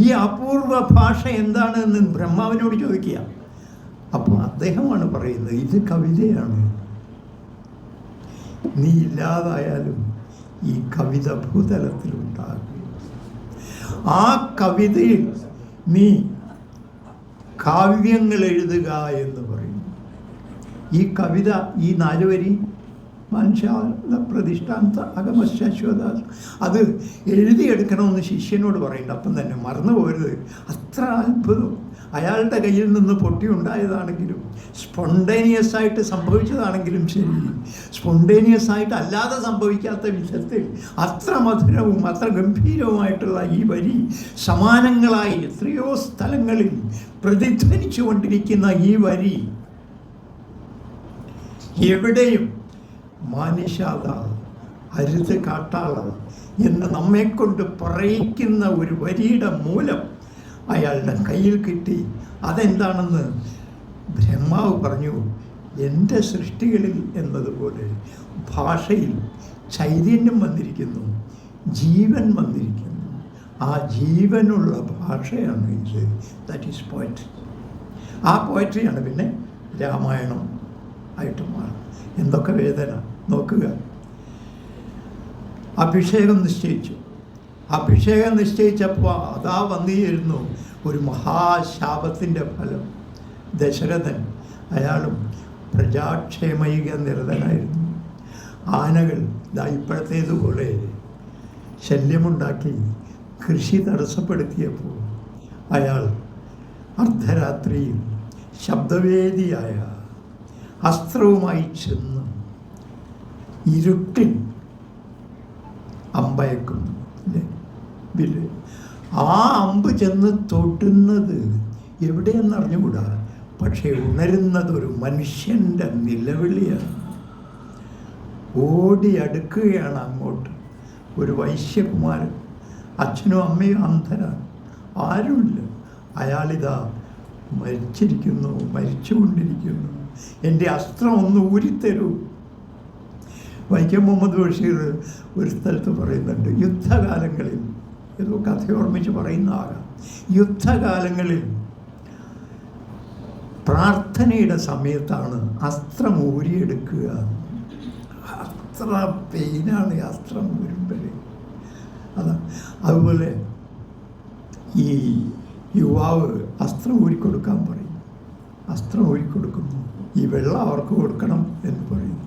ഈ അപൂർവ ഭാഷ എന്താണ് എന്ന് ബ്രഹ്മാവിനോട് ചോദിക്കുക. അപ്പോൾ അദ്ദേഹമാണ് പറയുന്നത്, ഇത് കവിതയാണ്. നീ ഇല്ലാതായാലും ഈ കവിത ഭൂതലത്തിലുണ്ടാകും. ആ കവിതയിൽ നീ കാവ്യങ്ങൾ എഴുതുക എന്ന് പറയുന്നു. ഈ കവിത, ഈ 4 വരി പ്രതിഷ്ഠാന്ത അഗമശാശ്വത, അത് എഴുതിയെടുക്കണമെന്ന് ശിഷ്യനോട് പറയുന്നുണ്ട്. അപ്പം തന്നെ മറന്നു പോരുത്. അത്ര അത്ഭുതം. അയാളുടെ കയ്യിൽ നിന്ന് പൊട്ടിയുണ്ടായതാണെങ്കിലും സ്പോണ്ടേനിയസ് ആയിട്ട് സംഭവിച്ചതാണെങ്കിലും ശരി, സ്പോണ്ടേനിയസ് ആയിട്ട് അല്ലാതെ സംഭവിക്കാത്ത വിധത്തിൽ അത്ര മധുരവും അത്ര ഗംഭീരവുമായിട്ടുള്ള ഈ വരി സമാനങ്ങളായി എത്രയോ സ്ഥലങ്ങളിൽ പ്രതിധ്വനിച്ചു കൊണ്ടിരിക്കുന്ന ഈ വരി എവിടെയും മാനിഷാദ, അരുത് കാട്ടാള എന്ന് നമ്മെക്കൊണ്ട് പറയിക്കുന്ന ഒരു വരിയുടെ മൂലം അയാളുടെ കയ്യിൽ കിട്ടി. അതെന്താണെന്ന് ബ്രഹ്മാവ് പറഞ്ഞു. എൻ്റെ സൃഷ്ടികളിൽ എന്നതുപോലെ ഭാഷയിൽ ചൈതന്യം വന്നിരിക്കുന്നു, ജീവൻ വന്നിരിക്കുന്നു. ആ ജീവനുള്ള ഭാഷയാണ് ഇത്. That is poetry. ആ പോയട്രിയാണ് പിന്നെ രാമായണം ആയിട്ട് മാറും. എന്തൊക്കെ വേദന നോക്കുക. അഭിഷേകം നിശ്ചയിച്ചു. അഭിഷേകം നിശ്ചയിച്ചപ്പോൾ അതാ വന്നിരുന്നു ഒരു മഹാശാപത്തിൻ്റെ ഫലം. ദശരഥൻ, അയാളും പ്രജാക്ഷേമയിക നിരതനായിരുന്നു. ആനകൾ ഇപ്പോഴത്തേതുപോലെ ശല്യമുണ്ടാക്കി കൃഷി തടസ്സപ്പെടുത്തിയപ്പോൾ അയാൾ അർദ്ധരാത്രിയിൽ ശബ്ദവേദിയായ അസ്ത്രവുമായി ചെന്ന് ഇരുട്ടിൽ അമ്പയക്കുന്നു. ആ അമ്പ് ചെന്ന് തൊട്ടുന്നത് എവിടെയെന്ന് അറിഞ്ഞുകൂടാ. പക്ഷേ ഉണരുന്നത് ഒരു മനുഷ്യൻ്റെ നിലവിളിയാണ്. ഓടി അടുക്കുകയാണ് അങ്ങോട്ട് ഒരു വൈശ്യകുമാരൻ. അച്ഛനും അമ്മയും അന്ധരാണ്, ആരുമില്ല. അയാളിതാ മരിച്ചിരിക്കുന്നു, മരിച്ചുകൊണ്ടിരിക്കുന്നു, എൻ്റെ അസ്ത്രം ഒന്ന് ഊരിത്തരൂ. വൈക്കം മുഹമ്മദ് ബഷീർ ഒരു സ്ഥലത്ത് പറയുന്നുണ്ട്, യുദ്ധകാലങ്ങളിൽ, ഏതോ കഥ ഓർമ്മിച്ച് പറയുന്നതാകാം, യുദ്ധകാലങ്ങളിൽ പ്രാർത്ഥനയുടെ സമയത്താണ് അസ്ത്രം ഊരിയെടുക്കുക. അത്ര പെയിനാണ് അസ്ത്രം ഊരുമ്പോൾ. അതാ അതുപോലെ ഈ യുവാവ് അസ്ത്രം ഊരിക്കൊടുക്കാൻ പറയും, അസ്ത്രം ഊരിക്കൊടുക്കുന്നു, ഈ വെള്ളം അവർക്ക് കൊടുക്കണം എന്ന് പറയുന്നു.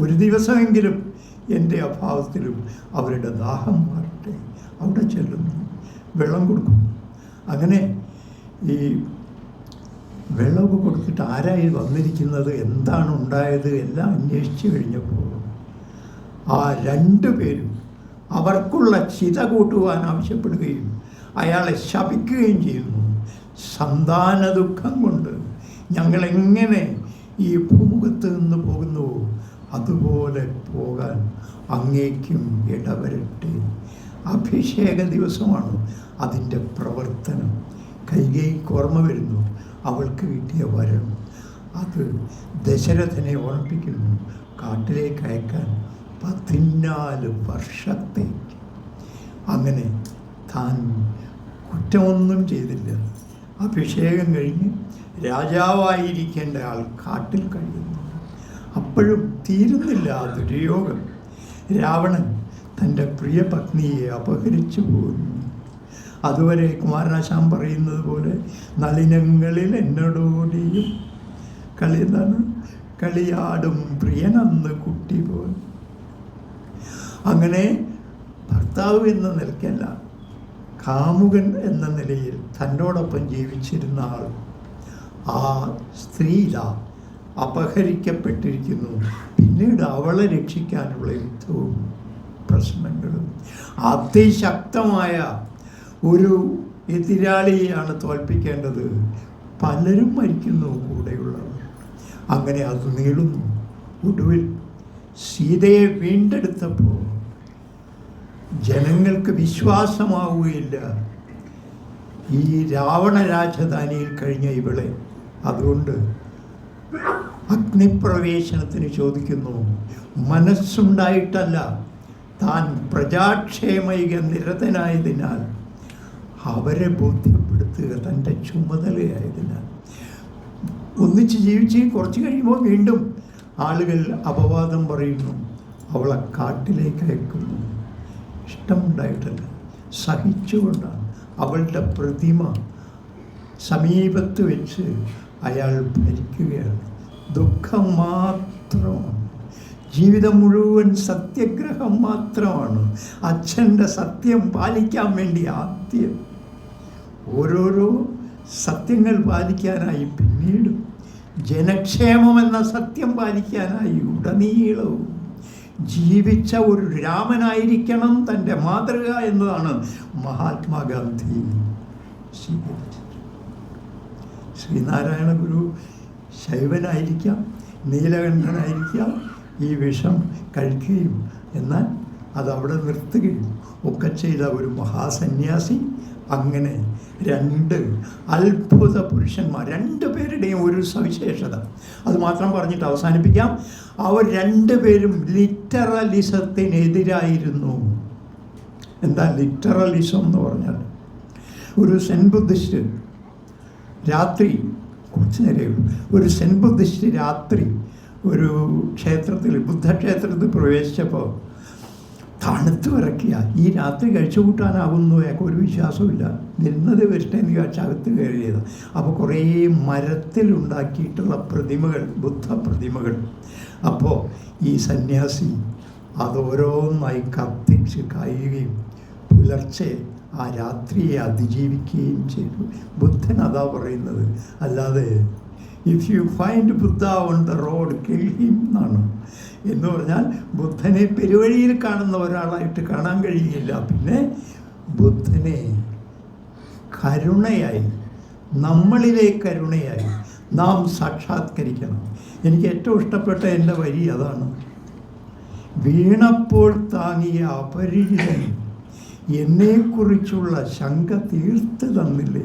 ഒരു ദിവസമെങ്കിലും എൻ്റെ അഭാവത്തിലും അവരുടെ ദാഹം മാറട്ടെ. അവിടെ ചെല്ലുന്നു, വെള്ളം കൊടുക്കും. അങ്ങനെ ഈ വെള്ളമൊക്കെ കൊടുത്തിട്ട് ആരായി വന്നിരിക്കുന്നത്, എന്താണ് ഉണ്ടായത് എല്ലാം അന്വേഷിച്ച് കഴിഞ്ഞപ്പോൾ ആ 2 പേരും അവർക്കുള്ള ചിത കൂട്ടുവാൻ ആവശ്യപ്പെടുകയും അയാളെ ശപിക്കുകയും ചെയ്യുന്നു. സന്താന ദുഃഖം കൊണ്ട് ഞങ്ങളെങ്ങനെ ഈ ഭൂമുഖത്ത് നിന്ന് പോകുന്നുവോ അതുപോലെ പോകാൻ അങ്ങേക്കും ഇടവരട്ടെ. അഭിഷേക ദിവസമാണ് അതിൻ്റെ പ്രവർത്തനം. കൈകേയിക്ക് ഓർമ്മ വരുന്നു അവൾക്ക് കിട്ടിയ വരം. അത് ദശരഥനെ ഓർമ്മിപ്പിക്കുന്നു, കാട്ടിലേക്ക് അയക്കാൻ 14 വർഷത്തേക്ക്. അങ്ങനെ താൻ കുറ്റമൊന്നും ചെയ്തില്ല. അഭിഷേകം കഴിഞ്ഞ് രാജാവായിരിക്കേണ്ട ആൾ കാട്ടിൽ കഴിയുന്നു. അപ്പോഴും തീരുന്നില്ല ആ ദുര്യോഗം. രാവണൻ തൻ്റെ പ്രിയ പത്നിയെ അപഹരിച്ചു പോകുന്നു. അതുവരെ കുമാരനാശാൻ പറയുന്നത് പോലെ നളിനങ്ങളിൽ എന്നോടോടിയും എന്താണ് കളിയാടും പ്രിയനന്ന് കുട്ടി പോൽ. അങ്ങനെ ഭർത്താവ് എന്ന നിലയ്ക്കല്ല, കാമുകൻ എന്ന നിലയിൽ തന്നോടൊപ്പം ജീവിച്ചിരുന്ന ആൾ, ആ സ്ത്രീ അപഹരിക്കപ്പെട്ടിരിക്കുന്നു. പിന്നീട് അവളെ രക്ഷിക്കാനുള്ള യുദ്ധവും പ്രശ്നങ്ങളും. അതിശക്തമായ ഒരു എതിരാളിയെയാണ് തോൽപ്പിക്കേണ്ടത്. പലരും മരിക്കുന്നു കൂടെയുള്ളവർ. അങ്ങനെ അത് നീളുന്നു. ഒടുവിൽ സീതയെ വീണ്ടെടുത്തപ്പോൾ ജനങ്ങൾക്ക് വിശ്വാസമാവുകയില്ല ഈ രാവണ രാജധാനിയിൽ കഴിഞ്ഞ ഇവളെ. അതുകൊണ്ട് അഗ്നിപ്രവേശനത്തിന് ചോദിക്കുന്നു. മനസ്സുണ്ടായിട്ടല്ല, താൻ പ്രജാക്ഷേമൈക നിരതനായതിനാൽ, അവരെ ബോധ്യപ്പെടുത്തുക തൻ്റെ ചുമതലയായതിനാൽ. ഒന്നിച്ച് ജീവിച്ച് കുറച്ച് കഴിയുമ്പോൾ വീണ്ടും ആളുകൾ അപവാദം പറയുന്നു, അവളെ കാട്ടിലേക്ക് അയക്കുന്നു. ഇഷ്ടമുണ്ടായിട്ടല്ല, സഹിച്ചുകൊണ്ടാണ്. അവളുടെ പ്രതിമ സമീപത്ത് വെച്ച് അയാൾ ഭരിക്കുകയാണ്. ദുഃഖം മാത്രമാണ്. ജീവിതം മുഴുവൻ സത്യഗ്രഹം മാത്രമാണ്. അച്ഛൻ്റെ സത്യം പാലിക്കാൻ വേണ്ടി ആദ്യം ഓരോരോ സത്യങ്ങൾ പാലിക്കാനായി, പിന്നീടും ജനക്ഷേമം എന്ന സത്യം പാലിക്കാനായി ഉടനീളവും ജീവിച്ച ഒരു രാമനായിരിക്കണം തൻ്റെ മാതൃക എന്നതാണ് മഹാത്മാഗാന്ധി സ്വീകരിച്ചത്. ശ്രീനാരായണ ഗുരു ശൈവനായിരിക്കാം, നീലകണ്ഠനായിരിക്കാം, ഈ വിഷം കഴിക്കുകയും എന്നാൽ അതവിടെ നിർത്തുകയും ഒക്കെ ചെയ്ത ഒരു മഹാസന്യാസി. അങ്ങനെ 2 അത്ഭുത പുരുഷന്മാർ, 2 പേരുടെയും ഒരു സവിശേഷത അത് മാത്രം പറഞ്ഞിട്ട് അവസാനിപ്പിക്കാം. അവർ 2 പേരും ലിറ്ററലിസത്തിനെതിരായിരുന്നു. എന്താ ലിറ്ററലിസം എന്ന് പറഞ്ഞാൽ? ഒരു സെൻ ബുദ്ധിസ്റ്റ് രാത്രി, കുറച്ച് നേരമേ ഒരു സെൻ ബുദ്ധിസ്റ്റ് രാത്രി ഒരു ക്ഷേത്രത്തിൽ, ബുദ്ധക്ഷേത്രത്തിൽ പ്രവേശിച്ചപ്പോൾ തണുത്ത് വിറക്കുക. ഈ രാത്രി കഴിച്ചു കൂട്ടാനാകുന്നു അയാൾക്ക് ഒരു വിശ്വാസമില്ല. നിന്നത് വരട്ടെ എന്ന് ചോദിച്ചാൽ അകത്ത് കയറിയത്. അപ്പോൾ കുറേ മരത്തിലുണ്ടാക്കിയിട്ടുള്ള പ്രതിമകൾ, ബുദ്ധ പ്രതിമകൾ. അപ്പോൾ ഈ സന്യാസി അതോരോന്നായി കത്തിച്ച് കായുകയും പുലർച്ചെ ആ രാത്രിയെ അതിജീവിക്കുകയും ചെയ്തു. ബുദ്ധൻ അതാ പറയുന്നത്. അല്ലാതെ if you find Buddha on the road kill him എന്നാണ്. എന്ന് പറഞ്ഞാൽ ബുദ്ധനെ പെരുവഴിയിൽ കാണുന്ന ഒരാളായിട്ട് കാണാൻ കഴിയില്ല. പിന്നെ ബുദ്ധനെ കരുണയായി, നമ്മളിലെ കരുണയായി നാം സാക്ഷാത്കരിക്കണം. എനിക്ക് ഏറ്റവും ഇഷ്ടപ്പെട്ട എൻ്റെ വരി അതാണ്. വീണപ്പോൾ താങ്ങിയ അപരിചിതൻ എന്നെക്കുറിച്ചുള്ള ശങ്ക തീർത്ത് തന്നില്ലേ.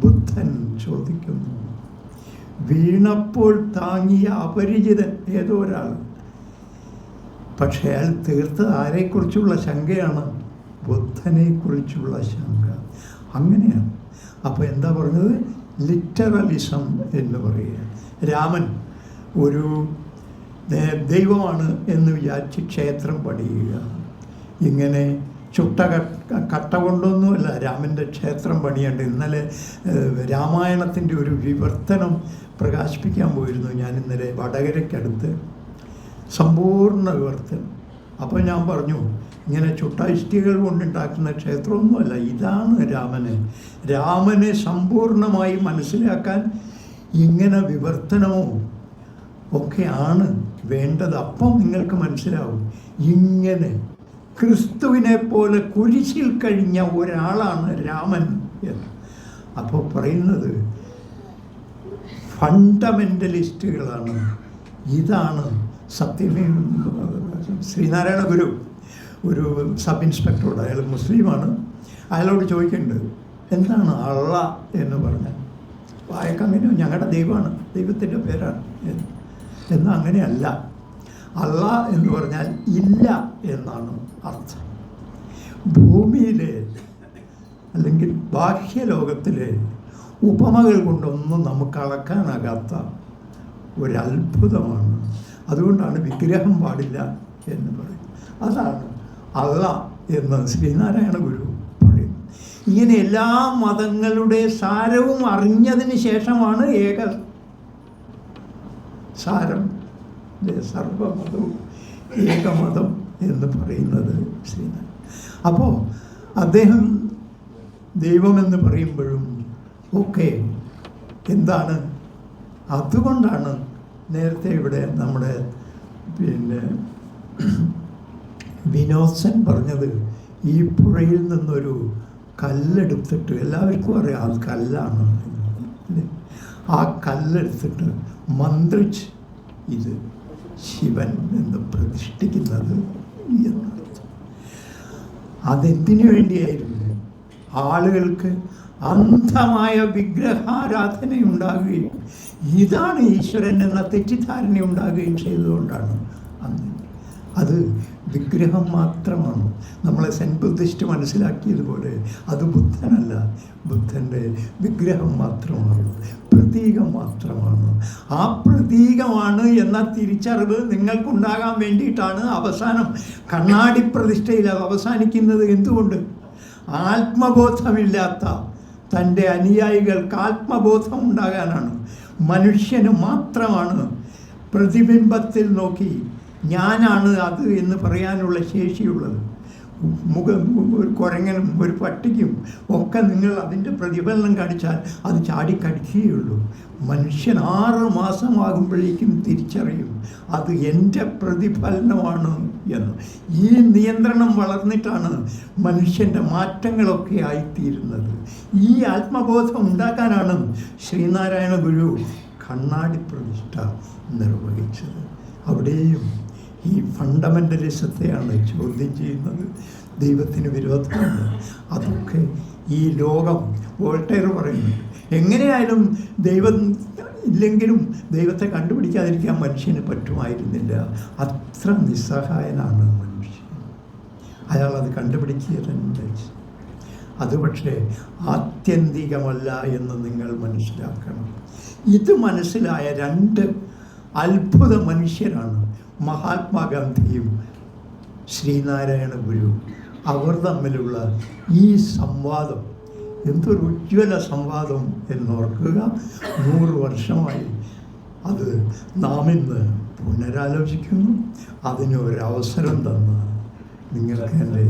ബുദ്ധൻ ചോദിക്കുന്നു. വീണപ്പോൾ താങ്ങിയ അപരിചിതൻ ഏതോ ഒരാൾ. പക്ഷേ അയാൾ തീർത്ത് ആരെക്കുറിച്ചുള്ള ശങ്കയാണ്? ബുദ്ധനെക്കുറിച്ചുള്ള ശങ്ക. അങ്ങനെയാണ്. അപ്പോൾ എന്താ പറഞ്ഞത്? ലിറ്ററലിസം എന്ന് പറയുക. രാമൻ ഒരു ദൈവമാണ് എന്ന് വിചാരിച്ച് ക്ഷേത്രം പണിയുക. ഇങ്ങനെ ചുട്ട കട്ട കൊണ്ടൊന്നുമല്ല രാമൻ്റെ ക്ഷേത്രം പണിയേണ്ട. ഇന്നലെ രാമായണത്തിൻ്റെ ഒരു വിവർത്തനം പ്രകാശിപ്പിക്കാൻ പോയിരുന്നു ഞാൻ ഇന്നലെ വടകരയ്ക്കടുത്ത്. സമ്പൂർണ്ണ വിവർത്തനം. അപ്പോൾ ഞാൻ പറഞ്ഞു, ഇങ്ങനെ ചുട്ട ഇഷ്ടികൾ കൊണ്ടുണ്ടാക്കുന്ന ക്ഷേത്രമൊന്നുമല്ല, ഇതാണ് രാമനെ സമ്പൂർണ്ണമായി മനസ്സിലാക്കാൻ ഇങ്ങനെ വിവർത്തനമോ ഒക്കെയാണ് വേണ്ടത്. അപ്പം നിങ്ങൾക്ക് മനസ്സിലാവും ഇങ്ങനെ ക്രിസ്തുവിനെ പോലെ കുരിശിൽ കഴിഞ്ഞ ഒരാളാണ് രാമൻ എന്ന്. അപ്പോൾ പറയുന്നത് ഫണ്ടമെൻ്റലിസ്റ്റുകളാണ്. ഇതാണ് സത്യമേ. ശ്രീനാരായണ ഗുരു ഒരു സബ് ഇൻസ്പെക്ടറോട്, അയാൾ മുസ്ലിമാണ്, അയാളോട് ചോദിക്കുന്നുണ്ട് എന്താണ് അള്ള എന്ന് പറഞ്ഞാൽ. അയാൾക്ക് അങ്ങനെ ഞങ്ങളുടെ ദൈവമാണ്, ദൈവത്തിൻ്റെ പേരാണ് എന്നാൽ അങ്ങനെയല്ല. അള്ള എന്ന് പറഞ്ഞാൽ ഇല്ല എന്നാണ് അർത്ഥം. ഭൂമിയിലെ അല്ലെങ്കിൽ ബാഹ്യലോകത്തിലെ ഉപമകൾ കൊണ്ടൊന്നും നമുക്ക് അളക്കാനാകാത്ത ഒരത്ഭുതമാണ്. അതുകൊണ്ടാണ് വിഗ്രഹം പാടില്ല എന്ന് പറയും. അതാണ് അള്ള എന്ന് ശ്രീനാരായണ ഗുരു പറയും. ഇങ്ങനെ എല്ലാ മതങ്ങളുടെ സാരവും അറിഞ്ഞതിന് ശേഷമാണ് ഏക സാരം, സർവമതവും ഏകമതം എന്ന് പറയുന്നത് ശ്രീനാരായണ. അപ്പോൾ അദ്ദേഹം ദൈവമെന്ന് പറയുമ്പോഴും ഒക്കെ എന്താണ്? അതുകൊണ്ടാണ് നേരത്തെ ഇവിടെ നമ്മുടെ വിനോദൻ പറഞ്ഞത്, ഈ പുഴയിൽ നിന്നൊരു കല്ലെടുത്തിട്ട്, എല്ലാവർക്കും അറിയാം അത് കല്ലാണ്, ആ കല്ലെടുത്തിട്ട് മന്ത്രിച്ച് ഇത് ശിവൻ എന്ന് പ്രതിഷ്ഠിക്കുന്നത് എന്നർത്ഥം. അതെന്തിനു വേണ്ടിയായിരുന്നു? ആളുകൾക്ക് അന്ധമായ വിഗ്രഹാരാധന ഉണ്ടാകുകയും ഇതാണ് ഈശ്വരൻ എന്ന തെറ്റിദ്ധാരണ ഉണ്ടാകുകയും ചെയ്തുകൊണ്ടാണ് അന്ന്. അത് വിഗ്രഹം മാത്രമാണ്. നമ്മളെ സെൻ ബുദ്ധിസ്റ്റ് മനസ്സിലാക്കിയതുപോലെ അത് ബുദ്ധനല്ല, ബുദ്ധൻ്റെ വിഗ്രഹം മാത്രമാണ്, പ്രതീകം മാത്രമാണ്. ആ പ്രതീകമാണ് എന്ന തിരിച്ചറിവ് നിങ്ങൾക്കുണ്ടാകാൻ വേണ്ടിയിട്ടാണ് അവസാനം കണ്ണാടി പ്രതിഷ്ഠയിൽ അവസാനിക്കുന്നത്. എന്തുകൊണ്ട്? ആത്മബോധമില്ലാത്ത തൻ്റെ അനുയായികൾക്ക് ആത്മബോധം ഉണ്ടാകാനാണ്. മനുഷ്യന് മാത്രമാണ് പ്രതിബിംബത്തിൽ നോക്കി ഞാനാണ് അത് എന്ന് പറയാനുള്ള ശേഷിയുള്ളത്. ഒരു കുരങ്ങനും ഒരു പട്ടിക്കും ഒക്കെ നിങ്ങൾ അതിൻ്റെ പ്രതിഫലനം കാണിച്ചാൽ അത് ചാടിക്കടിക്കുകയുള്ളൂ. മനുഷ്യൻ 6 മാസമാകുമ്പോഴേക്കും തിരിച്ചറിയും അത് എൻ്റെ പ്രതിഫലനമാണ് എന്ന്. ഈ നിയന്ത്രണം വളർന്നിട്ടാണ് മനുഷ്യൻ്റെ മാറ്റങ്ങളൊക്കെ ആയിത്തീരുന്നത്. ഈ ആത്മബോധം ഉണ്ടാക്കാനാണ് ശ്രീനാരായണ ഗുരു കണ്ണാടി പ്രതിഷ്ഠ നിർവഹിച്ചത്. അവിടെയും ഈ ഫണ്ടമെൻ്റലിസത്തെയാണ് ചോദ്യം ചെയ്യുന്നത്. ദൈവത്തിന് വിരോധമാണ്. അതൊക്കെ ഈ ലോകം, വോൾട്ടയർ പറയുന്നു, എങ്ങനെയായാലും ദൈവം ഇല്ലെങ്കിലും ദൈവത്തെ കണ്ടുപിടിക്കാതിരിക്കാൻ മനുഷ്യന് പറ്റുമായിരുന്നില്ല. അത്ര നിസ്സഹായനാണ് മനുഷ്യൻ. അയാളത് കണ്ടുപിടിക്കുക തന്നെ. അത് പക്ഷേ ആത്യന്തികമല്ല എന്ന് നിങ്ങൾ മനസ്സിലാക്കണം. ഇത് മനസ്സിലായ 2 അത്ഭുത മനുഷ്യരാണ് മഹാത്മാഗാന്ധിയും ശ്രീനാരായണ ഗുരു. അവർ തമ്മിലുള്ള ഈ സംവാദം എന്തൊരു ഉജ്ജ്വല സംവാദം എന്നോർക്കുക. 100 വർഷമായി അത് നാം ഇന്ന് പുനരാലോചിക്കുന്നു. അതിന് ഒരവസരം തന്ന നിങ്ങൾക്ക് എൻ്റെ